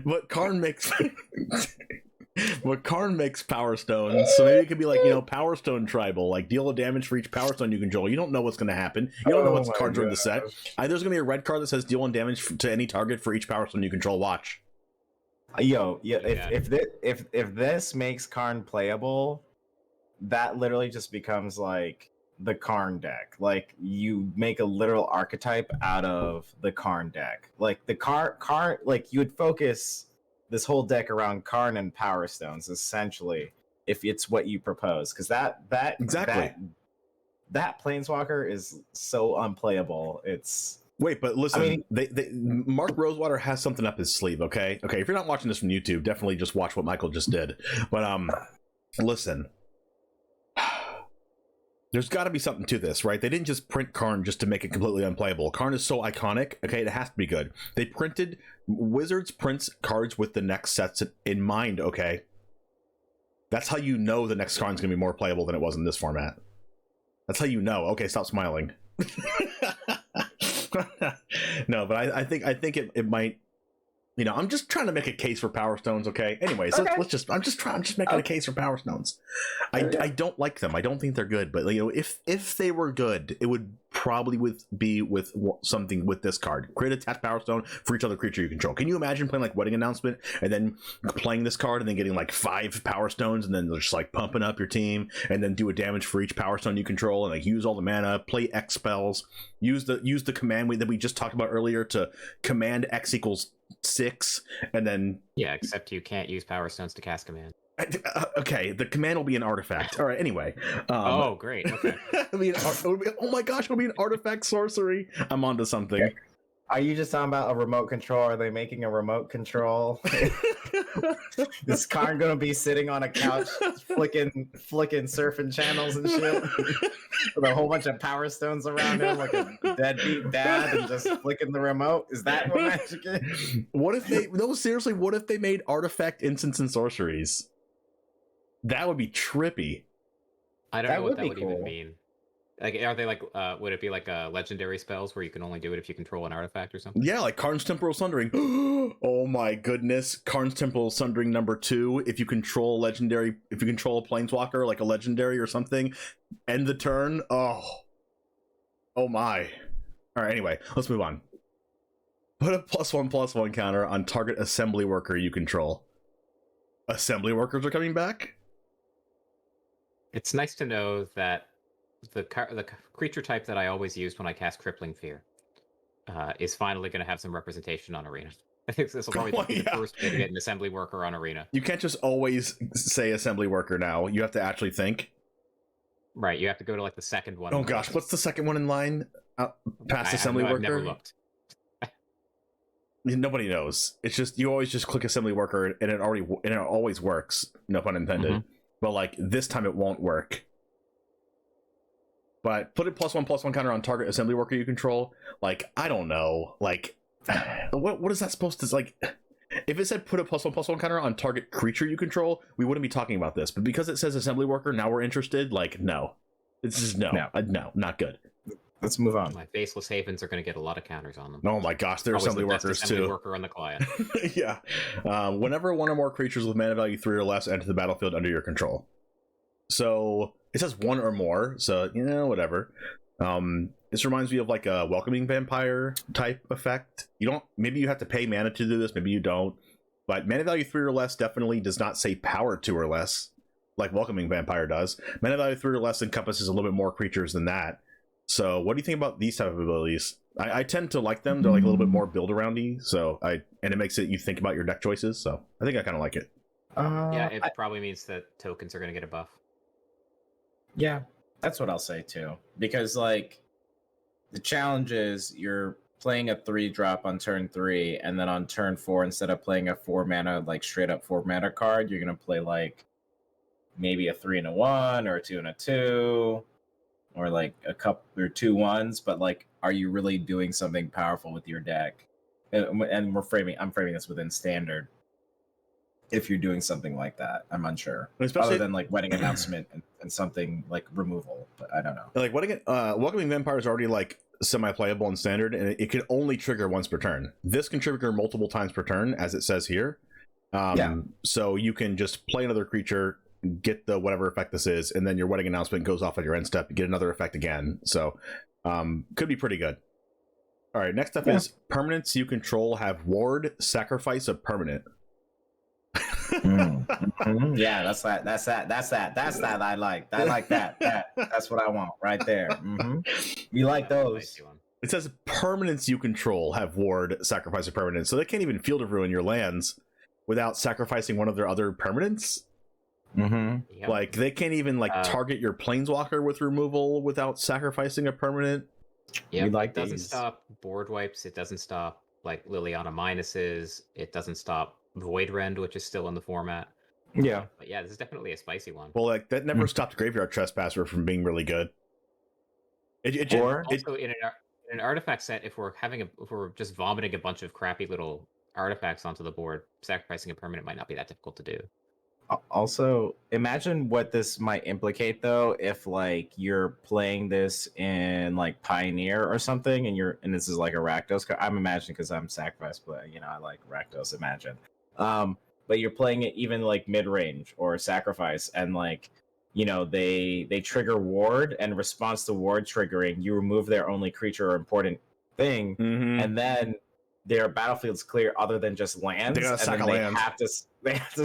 But Karn makes... But Karn makes Power Stones, so maybe it could be like, Power Stone Tribal, like deal a damage for each Power Stone you control. You don't know what's going to happen. You don't know what cards are in the set. There's going to be a red card that says deal 1 damage to any target for each Power Stone you control. Watch. If this makes Karn playable, that literally just becomes like the Karn deck. Like you make a literal archetype out of the Karn deck. Like the Karn, like you would focus this whole deck around Karn and Power Stones, essentially, if it's what you propose. Because that Planeswalker is so unplayable. It's Wait, but listen, Mark Rosewater has something up his sleeve, okay? Okay, if you're not watching this from YouTube, definitely just watch what Michael just did. But listen. There's got to be something to this, right? They didn't just print Karn just to make it completely unplayable. Karn is so iconic, okay? It has to be good. Wizards prints cards with the next sets in mind, okay? That's how you know the next Karn's going to be more playable than it was in this format. That's how you know. Okay, stop smiling. No, but I think it might. I'm just trying to make a case for Power Stones, okay? Anyways, okay. I'm just making a case for Power Stones. I don't like them. I don't think they're good, but if they were good, it would probably be with something with this card. Create a tapped Power Stone for each other creature you control. Can you imagine playing like Wedding Announcement and then playing this card and then getting like 5 Power Stones and then just like pumping up your team and then do a damage for each Power Stone you control and like use all the mana, play X spells, use the command that we just talked about earlier to command X equals 6, and then except you can't use Power Stones to cast command. Okay, the command will be an artifact. All right, anyway. Oh, great. Okay. Oh my gosh, it'll be an artifact sorcery. I'm onto something. Okay. Are you just talking about a remote control? Are they making a remote control? Is Karn gonna be sitting on a couch flicking surfing channels and shit with a whole bunch of Power Stones around him like a deadbeat dad and just flicking the remote? Is that what Magic is? What if they made artifact instants and sorceries? That would be trippy. I don't know what that would even mean. Like, are they like, would it be like legendary spells where you can only do it if you control an artifact or something? Yeah, like Karn's Temporal Sundering. Oh my goodness. Karn's Temporal Sundering number 2. If you control a planeswalker, like a legendary or something, end the turn. Oh my. All right, anyway, let's move on. Put a +1/+1 counter on target assembly worker you control. Assembly workers are coming back? It's nice to know that the creature type that I always used when I cast Crippling Fear is finally going to have some representation on Arena. I think this will probably be the first way to get an assembly worker on Arena. You can't just always say assembly worker now. You have to actually think. Right, you have to go to like the second one. Oh gosh, what's the second one in line? Past assembly worker? I've never looked. Nobody knows. It's just you always just click assembly worker and it always works. No pun intended. Mm-hmm. But like this time it won't work. But put a +1/+1 counter on target assembly worker you control. Like, I don't know. Like, what is that supposed to, like, if it said put a +1/+1 counter on target creature you control, we wouldn't be talking about this. But because it says assembly worker, now we're interested. Like, no. It's just no, not good. Let's move on. My Faceless Havens are going to get a lot of counters on them. Oh my gosh, they're assembly workers too. Assembly worker on the client. Yeah. Whenever one or more creatures with mana value 3 or less enter the battlefield under your control. So it says 1 or more, so whatever. This reminds me of like a Welcoming Vampire type effect. Maybe you have to pay mana to do this, maybe you don't. But mana value 3 or less definitely does not say power 2 or less, like Welcoming Vampire does. Mana value 3 or less encompasses a little bit more creatures than that. So what do you think about these type of abilities? I tend to like them. They're like a little bit more build aroundy, and it makes it you think about your deck choices. So I think I kind of like it. Yeah, it probably means that tokens are going to get a buff. Yeah, that's what I'll say too. Because like the challenge is you're playing a 3-drop on turn 3, and then on turn 4, instead of playing a 4-mana, like straight up 4-mana card, you're gonna play like maybe a 3 and a 1 or a 2 and a 2. Or like a couple or 2 1s, but like, are you really doing something powerful with your deck? And I'm framing this within standard. If you're doing something like that, I'm unsure. Other than like Wedding Announcement and something like removal, but I don't know. Like Welcoming Vampire is already like semi-playable in standard, and it can only trigger once per turn. This can trigger multiple times per turn, as it says here. So you can just play another creature, get the whatever effect this is, and then your wedding announcement goes off at your end step, you get another effect again. So could be pretty good. All right, next up is permanents you control have ward, sacrifice a permanent. Yeah, that's that. I like that. That's what I want right there. You like those? It says permanents you control have ward, sacrifice a permanent, so they can't even Field of Ruin your lands without sacrificing one of their other permanents. Yep. Like they can't even target your planeswalker with removal without sacrificing a permanent. Yeah, like it doesn't stop board wipes. It doesn't stop like Liliana minuses. It doesn't stop Void Rend, which is still in the format. Yeah, but yeah, this is definitely a spicy one. Well, like that never stopped Graveyard Trespasser from being really good. Also, in an artifact set, if we're just vomiting a bunch of crappy little artifacts onto the board, sacrificing a permanent might not be that difficult to do. Also, imagine what this might implicate though if like you're playing this in like Pioneer or something, and this is like a Rakdos card. I'm imagining because I'm Sacrifice, but I like Rakdos. Imagine, but you're playing it even like mid range or Sacrifice, and like they trigger Ward, and in response to Ward triggering, you remove their only creature or important thing, and then their battlefield's clear other than just lands, they gotta sack a they land. have to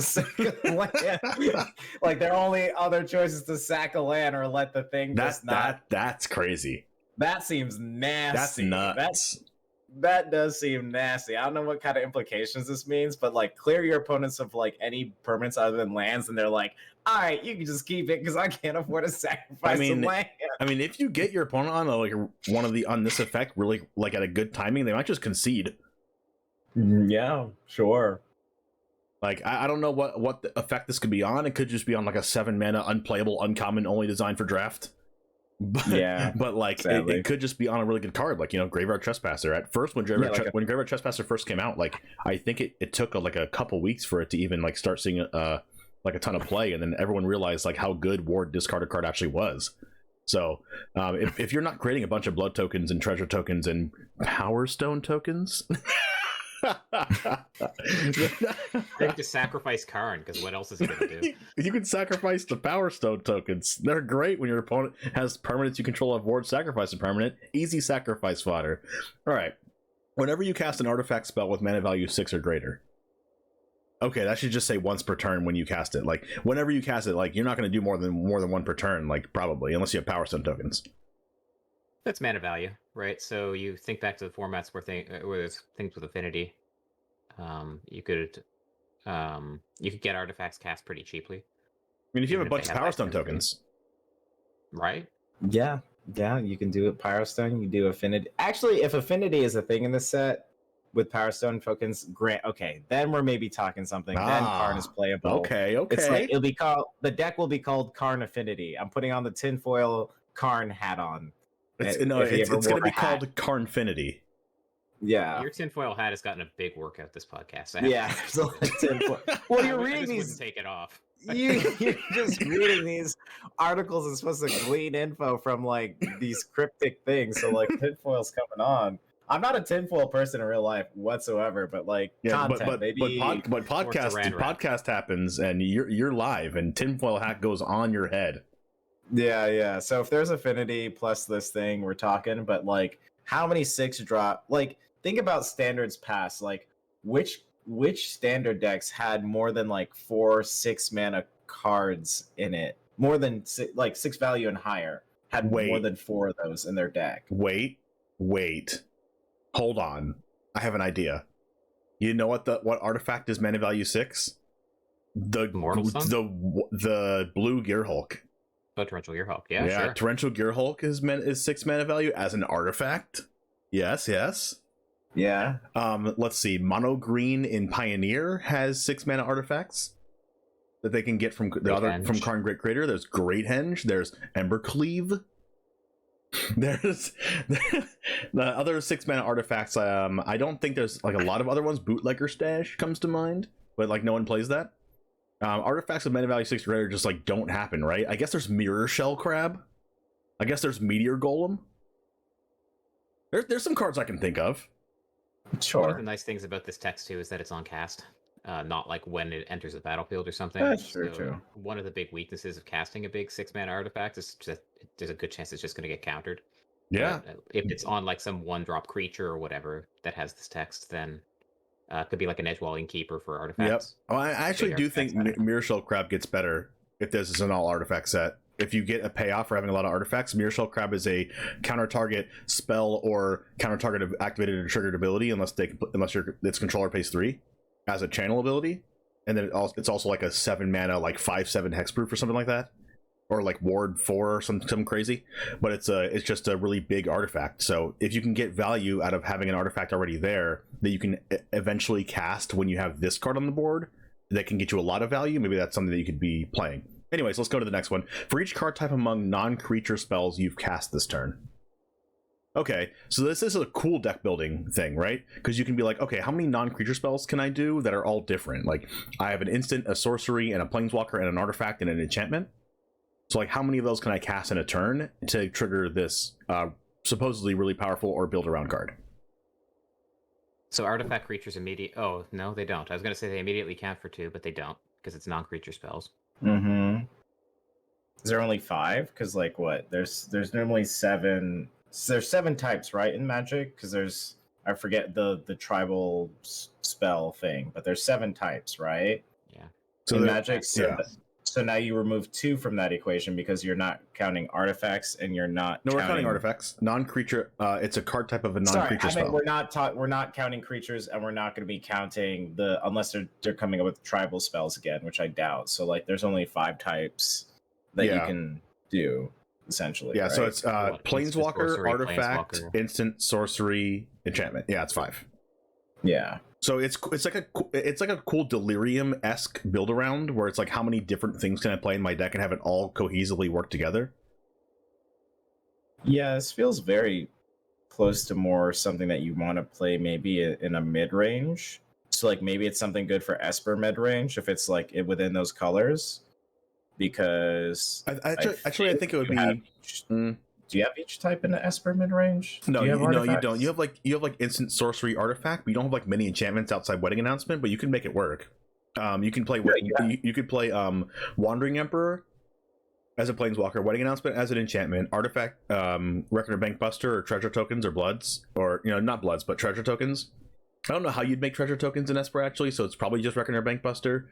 sack a land. Like their only other choice is to sack a land or let the thing that's crazy. That seems nasty. That's nuts. That does seem nasty. I don't know what kind of implications this means, but like clear your opponents of like any permanents other than lands, and they're like, all right, you can just keep it because I can't afford to sacrifice a land. I mean, if you get your opponent on like one of the on this effect really like at a good timing, they might just concede. Yeah, sure. Like I don't know what the effect this could be on. It could just be on like a 7 mana unplayable uncommon only designed for draft. But like it could just be on a really good card, like Graveyard Trespasser. At first, when Graveyard Trespasser first came out, like I think it took like a couple weeks for it to even like start seeing like a ton of play, and then everyone realized like how good Ward discarded card actually was. So if you're not creating a bunch of blood tokens and treasure tokens and Power Stone tokens. You have to sacrifice Karn, because what else is he gonna do? You can sacrifice the Power Stone tokens. They're great when your opponent has permanents you control of ward, sacrifice a permanent. Easy sacrifice fodder. All right. Whenever you cast an artifact spell with mana value 6 or greater. Okay, that should just say once per turn when you cast it. Like whenever you cast it, like you're not going to do more than one per turn, like probably, unless you have Power Stone tokens. That's mana value, right? So you think back to the formats where there's things with affinity. You could get artifacts cast pretty cheaply. I mean, if you have a bunch of Power Stone tokens, right? Yeah, you can do it. Power Stone, you do affinity. Actually, if affinity is a thing in this set with Power Stone tokens, then we're maybe talking something. Then Karn is playable. Okay. It's like the deck will be called Karn Affinity. I'm putting on the tinfoil Karn hat on. It's going to be called Karnfinity. Yeah, your tinfoil hat has gotten a big workout this podcast. Tinfoil. Well, you're reading these. Wouldn't take it off. You're just reading these articles and supposed to glean info from like these cryptic things. So like tinfoil's coming on. I'm not a tinfoil person in real life whatsoever, but like content, maybe. But podcast happens and you're live and tinfoil hat goes on your head. Yeah. So if there's affinity plus this thing, we're talking. But like, how many 6 drop? Like, think about standards past. Like, which standard decks had more than like 4 6 mana cards in it? More than 6 value and higher had more than 4 of those in their deck. Wait. Hold on. I have an idea. You know what artifact is mana value 6? The blue Gearhulk. Oh, Torrential Gearhulk. Yeah, sure. Torrential Gearhulk is 6 mana value as an artifact. Yes. Yeah. Let's see. Mono green in Pioneer has 6 mana artifacts that they can get from Karn Great Crater. There's Great Henge. There's Embercleave. There's the other 6 mana artifacts. I don't think there's like a lot of other ones. Bootlegger Stash comes to mind, but like no one plays that. Artifacts of mana value 6 or greater just like don't happen, right? I guess there's Mirror Shell Crab. I guess there's Meteor Golem. There's some cards I can think of. Sure. One of the nice things about this text too is that it's on cast. not like when it enters the battlefield or something. That's true too. One of the big weaknesses of casting a big 6-mana artifact is just there's a good chance it's just going to get countered. Yeah. But if it's on like some 1-drop creature or whatever that has this text, then it could be like an Edgewalling Keeper for artifacts. Yep. Oh, I actually do think Mirror Shell Crab gets better if this is an all artifact set. If you get a payoff for having a lot of artifacts, Mirror Shell Crab is a counter target spell or counter target activated or triggered ability unless its controller pays 3 as a channel ability, and then it's also like a 7-mana like 5/7 hexproof or something like that, or like ward 4 or something crazy. But it's just a really big artifact. So if you can get value out of having an artifact already there that you can eventually cast when you have this card on the board, that can get you a lot of value, maybe that's something that you could be playing. Anyways, let's go to the next one. For each card type among non-creature spells you've cast this turn. Okay, so this is a cool deck building thing, right? Because you can be like, okay, how many non-creature spells can I do that are all different? Like, I have an instant, a sorcery, and a planeswalker, and an artifact, and an enchantment. So, like, how many of those can I cast in a turn to trigger this supposedly really powerful or build-around card? So artifact creatures immediate... Oh, no, they don't. I was going to say they immediately count for 2, but they don't, because it's non-creature spells. Mm-hmm. Is there only 5? Because, like, what? There's normally 7... So there's 7 types, right, in Magic? Because there's... I forget the tribal spell thing, but there's 7 types, right? Yeah. So in Magic, so now you remove 2 from that equation because you're not counting artifacts and you're not. No, we're counting artifacts. Non-creature. It's a card type of a non-creature spell. We're not counting creatures, and we're not going to be counting unless they're coming up with tribal spells again, which I doubt. So like, there's only 5 types that you can do essentially. Yeah. Right? So it's planeswalker, artifact, instant, sorcery, enchantment. Yeah, it's 5. Yeah. So it's like a cool Delirium-esque build around where it's like, how many different things can I play in my deck and have it all cohesively work together? Yeah, this feels very close to more something that you want to play maybe in a mid-range. So like maybe it's something good for Esper mid-range if it's like within those colors. Because I think it would be. Do you have each type in the Esper mid-range? No, you don't. You have like instant sorcery artifact, but you don't have like many enchantments outside Wedding Announcement, but you can make it work. You can play you could play Wandering Emperor as a planeswalker, Wedding Announcement as an enchantment, artifact, Reckoner Bank Buster or treasure tokens or bloods, or not bloods, but treasure tokens. I don't know how you'd make treasure tokens in Esper actually, so it's probably just Reckoner Bank Buster.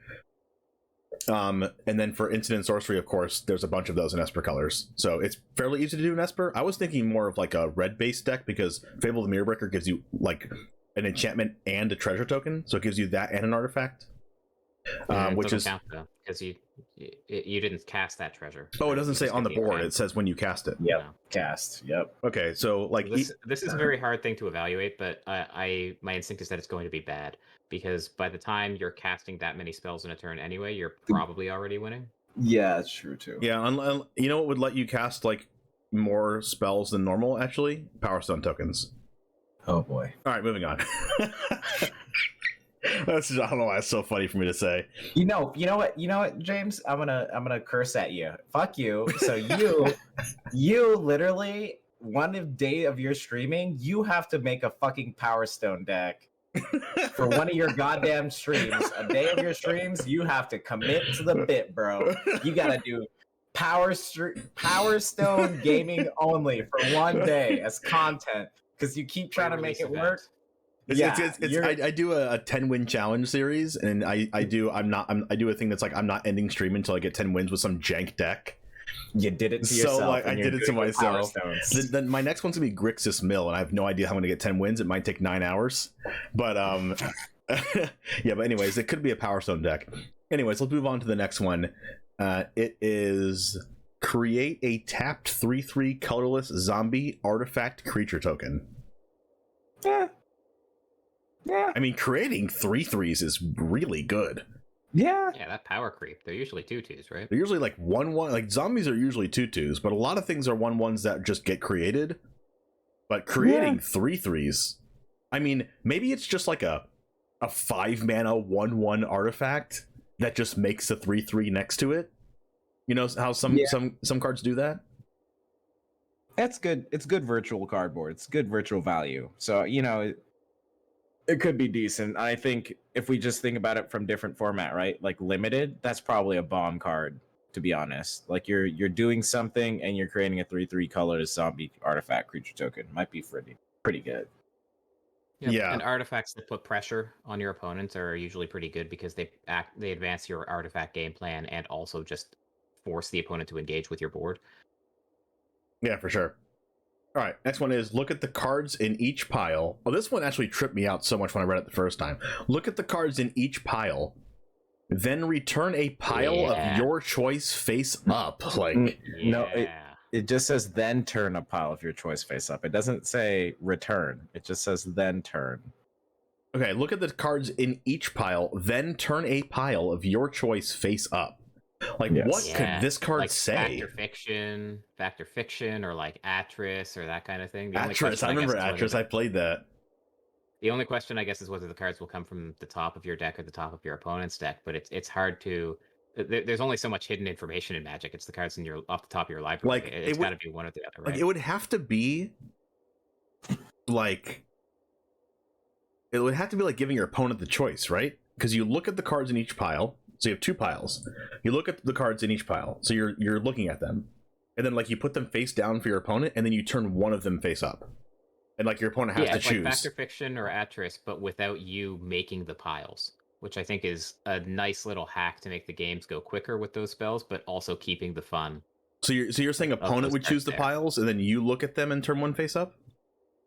And then for instant and sorcery, of course, there's a bunch of those in Esper colors, so it's fairly easy to do in Esper. I was thinking more of like a red based deck because Fable the Mirrorbreaker gives you like an enchantment and a treasure token, so it gives you that and an artifact, which is because you didn't cast that treasure. Oh, it doesn't say on the board. It says when you cast it. Yep. No. Cast. Yep. Okay, so like this is a very hard thing to evaluate, but my instinct is that it's going to be bad because by the time you're casting that many spells in a turn anyway, you're probably already winning. Yeah, that's true too. Yeah, you know what would let you cast like more spells than normal? Actually, Power Stone tokens. Oh boy. All right, moving on. I don't know why it's so funny for me to say. You know what, James? I'm gonna curse at you. Fuck you. So you literally one day of your streaming, you have to make a fucking Power Stone deck for one of your goddamn streams. A day of your streams, you have to commit to the bit, bro. You gotta do Power Stone gaming only for one day as content because you keep trying to make it work. I do a 10-win challenge series, and I do a thing that's like I'm not ending stream until I get 10 wins with some jank deck. You did it to yourself. So like I did it to myself. Then my next one's gonna be Grixis Mill, and I have no idea how I'm gonna get 10 wins. It might take 9 hours, but yeah. But anyways, it could be a Power Stone deck. Anyways, let's move on to the next one. It is create a tapped 3/3 colorless zombie artifact creature token. Yeah. I mean, creating 3/3s is really good. Yeah, that power creep. They're usually 2/2s, right? They're usually like 1/1. Like zombies are usually 2/2s, but a lot of things are 1/1s that just get created. But creating 3/3s, I mean, maybe it's just like a 5-mana 1/1 artifact that just makes a 3/3 next to it. You know how some cards do that? That's good. It's good virtual cardboard. It's good virtual value. So, It could be decent. I think if we just think about it from different format, right? Like limited, that's probably a bomb card, to be honest. Like you're doing something and you're creating a 3/3 colorless zombie artifact creature token. Might be pretty good. Yep. Yeah. And artifacts that put pressure on your opponents are usually pretty good because they advance your artifact game plan and also just force the opponent to engage with your board. Yeah, for sure. All right, next one is look at the cards in each pile. Oh, this one actually tripped me out so much when I read it the first time. Look at the cards in each pile, then return a pile of your choice face up. Like, no, it just says then turn a pile of your choice face up. It doesn't say return. It just says then turn. Okay, look at the cards in each pile, then turn a pile of your choice face up. Like, what could this card like say? Factor Fiction, or like Atris, or that kind of thing. Atris, I remember Atris. I played that. The only question, I guess, is whether the cards will come from the top of your deck or the top of your opponent's deck. But it's hard to. There's only so much hidden information in Magic. It's the cards off the top of your library. Like, it's got to be one or the other. Right? Like, it would have to be like. It would have to be like giving your opponent the choice, right? Because you look at the cards in each pile. So you have two piles. You look at the cards in each pile. So you're looking at them. And then like you put them face down for your opponent, and then you turn one of them face up. And like your opponent has to choose. Like Factor Fiction or Atris, but without you making the piles, which I think is a nice little hack to make the games go quicker with those spells, but also keeping the fun. So you're saying opponent would choose the piles, and then you look at them and turn one face up?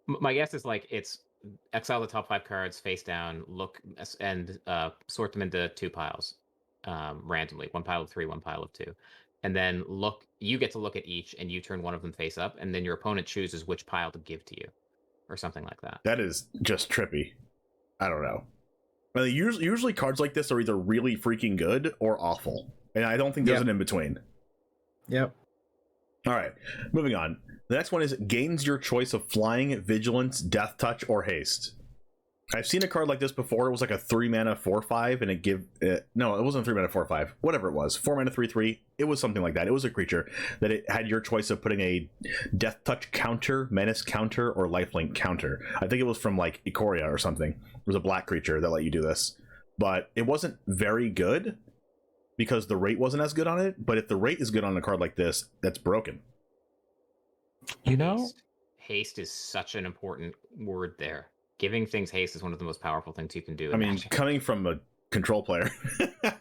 My guess is like it's exile the top 5 cards face down, look and sort them into 2 piles. Randomly, 1 pile of 3, 1 pile of 2, and then you get to look at each, and you turn one of them face up, and then your opponent chooses which pile to give to you, or something like that. That is just trippy. I don't know. I mean, usually cards like this are either really freaking good or awful, and I don't think there's an in between. Yep. All right, moving on. The next one is gains your choice of flying, vigilance, death touch, or haste. I've seen a card like this before. It was like a 3-mana 4/5, and no, it wasn't 3-mana 4/5. Whatever it was, 4-mana 3/3. It was something like that. It was a creature that it had your choice of putting a death touch counter, menace counter, or lifelink counter. I think it was from like Ikoria or something. It was a black creature that let you do this, but it wasn't very good because the rate wasn't as good on it. But if the rate is good on a card like this, that's broken. You know, haste is such an important word there. Giving things haste is one of the most powerful things you can do. I mean, coming from a control player.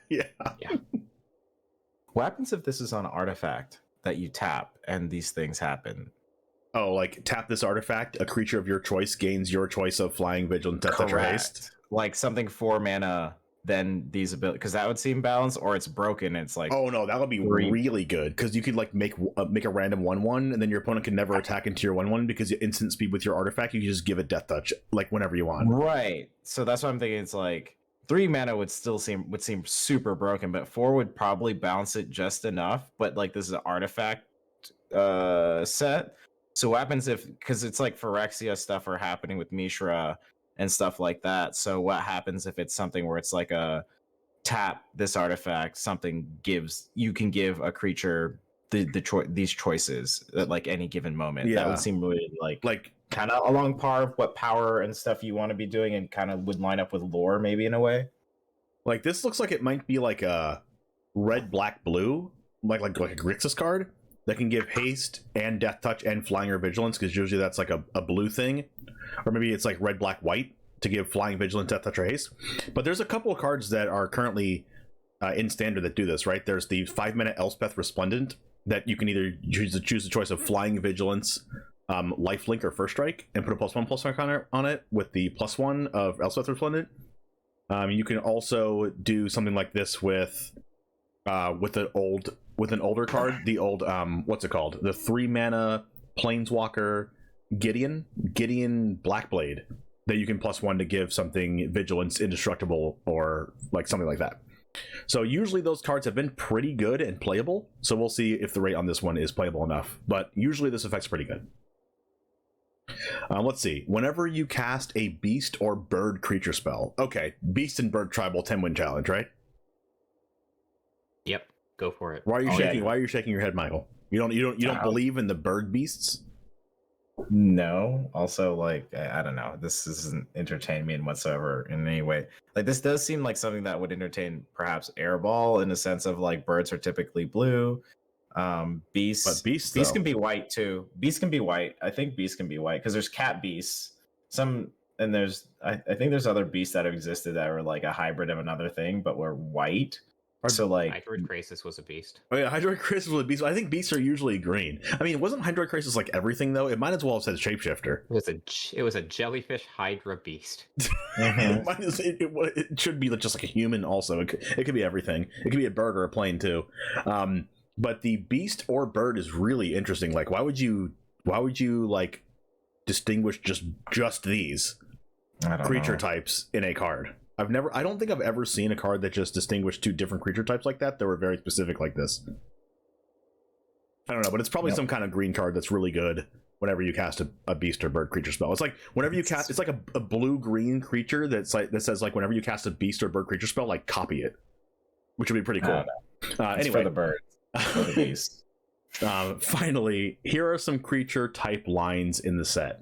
Yeah. What happens if this is on artifact that you tap and these things happen? Oh, like tap this artifact, a creature of your choice gains your choice of flying, vigilance, death touch, or haste. Like something 4 mana, then these abilities, because that would seem balanced, or it's broken. It's like, oh no, that would be really good, because you could like make a random 1/1, and then your opponent can never attack into your 1/1 because you instant speed with your artifact. You can just give it death touch like whenever you want. Right. So that's what I'm thinking. It's like 3 mana would seem super broken, but 4 would probably balance it just enough. But like this is an artifact set. So what happens if, because it's like Phyrexia stuff are happening with Mishra and stuff like that. So what happens if it's something where it's like a tap this artifact, something you can give a creature these choices at like any given moment. Yeah. That would seem really like kind of along par of what power and stuff you want to be doing, and kind of would line up with lore maybe in a way. Like this looks like it might be like a red, black, blue, like a Grixis card that can give haste and death touch and flying or vigilance, because usually that's like a blue thing. Or maybe it's like red, black, white to give flying, vigilance, death touch, or haste. But there's a couple of cards that are currently in standard that do this, right? There's the 5-mana Elspeth Resplendent that you can either choose the choice of flying, vigilance, lifelink, or first strike, and put a +1/+1 on it with the +1 of Elspeth Resplendent. You can also do something like this with an older card, the old what's it called? The 3-mana Planeswalker Gideon Blackblade, that you can +1 to give something vigilance, indestructible, or like something like that. So usually those cards have been pretty good and playable. So we'll see if the rate on this one is playable enough. But usually this effect's pretty good. Let's see. Whenever you cast a beast or bird creature spell. Okay, beast and bird tribal 10-win challenge, right? Yep, go for it. Why are you shaking? Yeah. Why are you shaking your head, Michael? You don't believe in the bird beasts? No. Also, like, I don't know. This doesn't entertain me in whatsoever in any way. Like, this does seem like something that would entertain perhaps Airball in the sense of like birds are typically blue. Beasts, But beasts, beasts though. can be white too. Beasts can be white. I think beasts can be white because there's cat beasts. Some and there's I think there's other beasts that have existed that were like a hybrid of another thing, but were white. So like Hydroid Crisis was a beast. Oh yeah, Hydroid Crisis was a beast. I think beasts are usually green. I mean, wasn't Hydroid Crisis like everything though? It might as well have said shapeshifter. It was a jellyfish Hydra beast. It, might as- it should be just like a human. Also, it could be everything. It could be a bird or a plane too. But the beast or bird is really interesting. Like, why would you like distinguish just these I don't creature know. types in a card? I don't think I've ever seen a card that just distinguished two different creature types like that were very specific like this. I don't know, but it's probably some kind of green card that's really good whenever you cast a beast or bird creature spell. It's like whenever you cast, it's like a blue-green creature that says like whenever you cast a beast or bird creature spell, like copy it, which would be pretty cool. It's Anyway, for the birds, for the beasts. finally, here are some creature type lines in the set.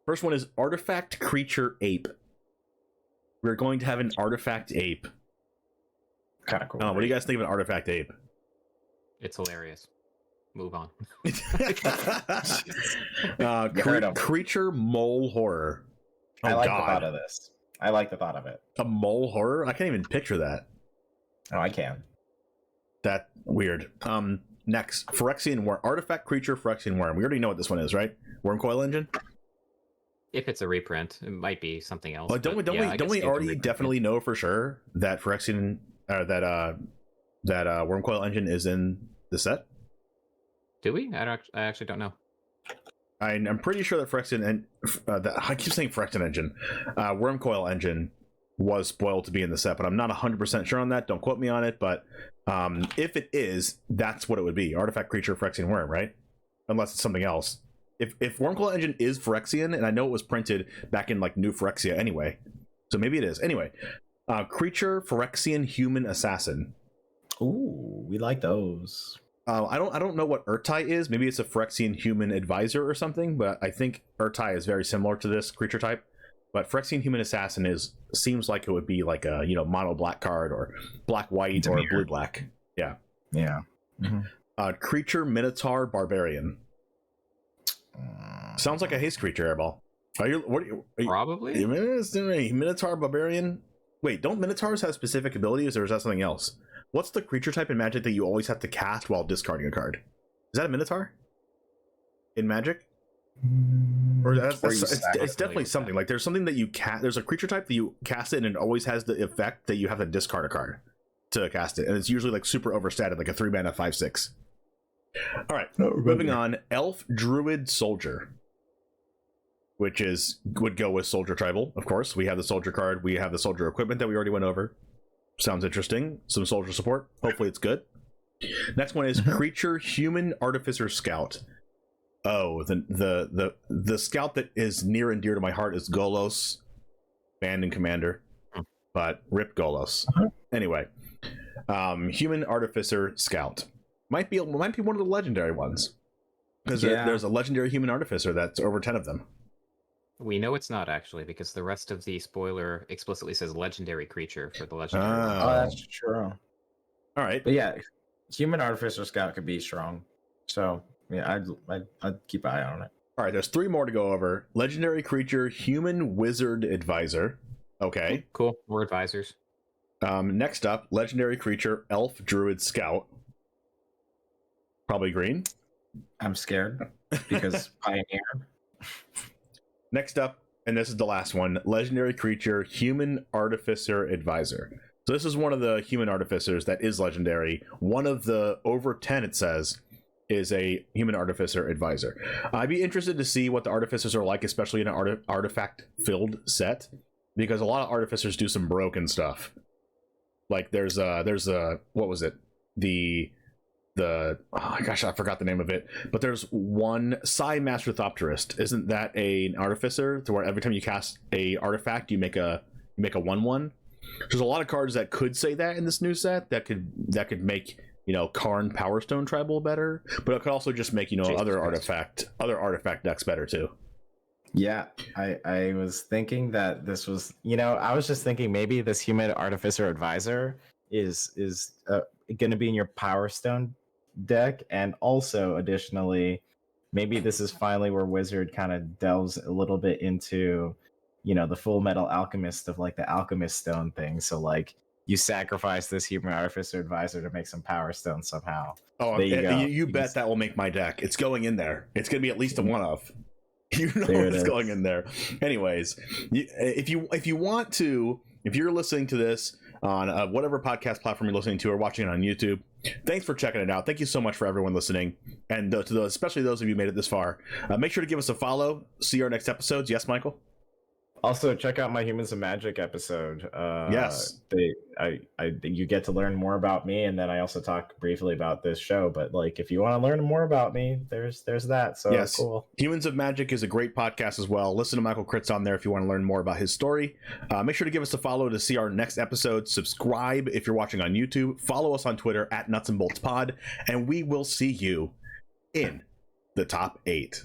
First one is Artifact Creature Ape. We're going to have an Artifact Ape. Kind of cool. What do you guys think of an Artifact Ape? It's hilarious. Move on. Heard of- Creature Mole Horror. I Oh, like God. the thought of this. I like the thought of it. A mole horror? I can't even picture that. Oh, I can. That weird. Next, Phyrexian Worm. Artifact Creature Phyrexian Worm. We already know what this one is, right? Worm Coil Engine? If it's a reprint, it might be something else. Like, don't but yeah, I we guess you can already reprint it. definitely know for sure that Phyrexian that Worm Coil Engine is in the set? Do we? I actually don't know. I'm pretty sure that Phyrexian and I keep saying Phyrexian Engine, Worm Coil Engine was spoiled to be in the set, but I'm not 100% sure on that. Don't quote me on it, but if it is, that's what it would be. Artifact Creature Phyrexian Worm, right? Unless it's something else. If Worm Coil Engine is Phyrexian, and I know it was printed back in like New Phyrexia anyway, so maybe it is. Anyway, Creature Phyrexian Human Assassin. Ooh, we like those. I don't know what Urtai is. Maybe it's a Phyrexian Human Advisor or something, but I think Urtai is very similar to this creature type. But Phyrexian Human Assassin seems like it would be like a mono black card or black white or blue black. Yeah. Yeah. Creature Minotaur Barbarian. Sounds like a haste creature, Airball. Probably. Minotaur Barbarian? Wait, don't Minotaurs have specific abilities, or is that something else? What's the creature type in Magic that you always have to cast while discarding a card? Is that a Minotaur? In Magic? Or it's definitely something. Like there's something that you cast. There's a creature type that you cast it, and it always has the effect that you have to discard a card to cast it, and it's usually like super overstated, like a 3-mana 5/6. All right, moving on. Elf Druid Soldier, which would go with Soldier Tribal, of course. We have the Soldier card. We have the Soldier equipment that we already went over. Sounds interesting. Some Soldier support. Hopefully it's good. Next one is Creature Human Artificer Scout. Oh, the scout that is near and dear to my heart is Golos, Band and Commander, but rip Golos. Anyway, Human Artificer Scout might be one of the legendary ones, because there's a legendary Human Artificer that's over 10 of them. We know it's not actually, because the rest of the spoiler explicitly says legendary creature for the legendary. one. Oh, that's true. All right, But yeah, Human Artificer Scout could be strong. So yeah, I'd keep an eye on it. all right. There's 3 more to go over. Legendary creature Human Wizard Advisor. Okay. Cool. We're advisors. Next up, legendary creature Elf Druid Scout. Probably green. I'm scared because Pioneer. Next up, and this is the last one, legendary creature Human Artificer Advisor. So this is one of the Human Artificers that is legendary. One of the over 10, it says, is a Human Artificer Advisor. I'd be interested to see what the Artificers are like, especially in an artifact-filled set, because a lot of Artificers do some broken stuff. Like there's what was it? Oh gosh, I forgot the name of it. But there's one Psi Master Thopterist. Isn't that an artificer to where every time you cast a artifact, you make a 1/1? There's a lot of cards that could say that in this new set that could make Karn Power Stone Tribal better, but it could also just make Jesus other Christ. artifact decks better too. Yeah, I was thinking that this was, I was just thinking maybe this Human Artificer Advisor is going to be in your Power Stone deck, and also additionally, maybe this is finally where Wizard kind of delves a little bit into, the Full Metal Alchemist of like the Alchemist Stone thing. So like you sacrifice this Human Artificer Advisor to make some Power Stone somehow. Oh, There you go. you bet that will make my deck. It's going in there. It's going to be at least a one of. There it It's is. going in there. Anyways, if you're listening to this on whatever podcast platform you're listening to or watching it on YouTube, thanks for checking it out. Thank you so much for everyone listening, and to those, especially those of you who made it this far. Make sure to give us a follow. See our next episodes. Yes, Michael. Also, check out my Humans of Magic episode. Yes. You get to learn more about me, and then I also talk briefly about this show. But like, if you want to learn more about me, there's that. So yes, cool. Humans of Magic is a great podcast as well. Listen to Michael Kritz on there if you want to learn more about his story. Make sure to give us a follow to see our next episode. Subscribe if you're watching on YouTube. Follow us on Twitter @NutsandBoltsPod, and we will see you in the top 8.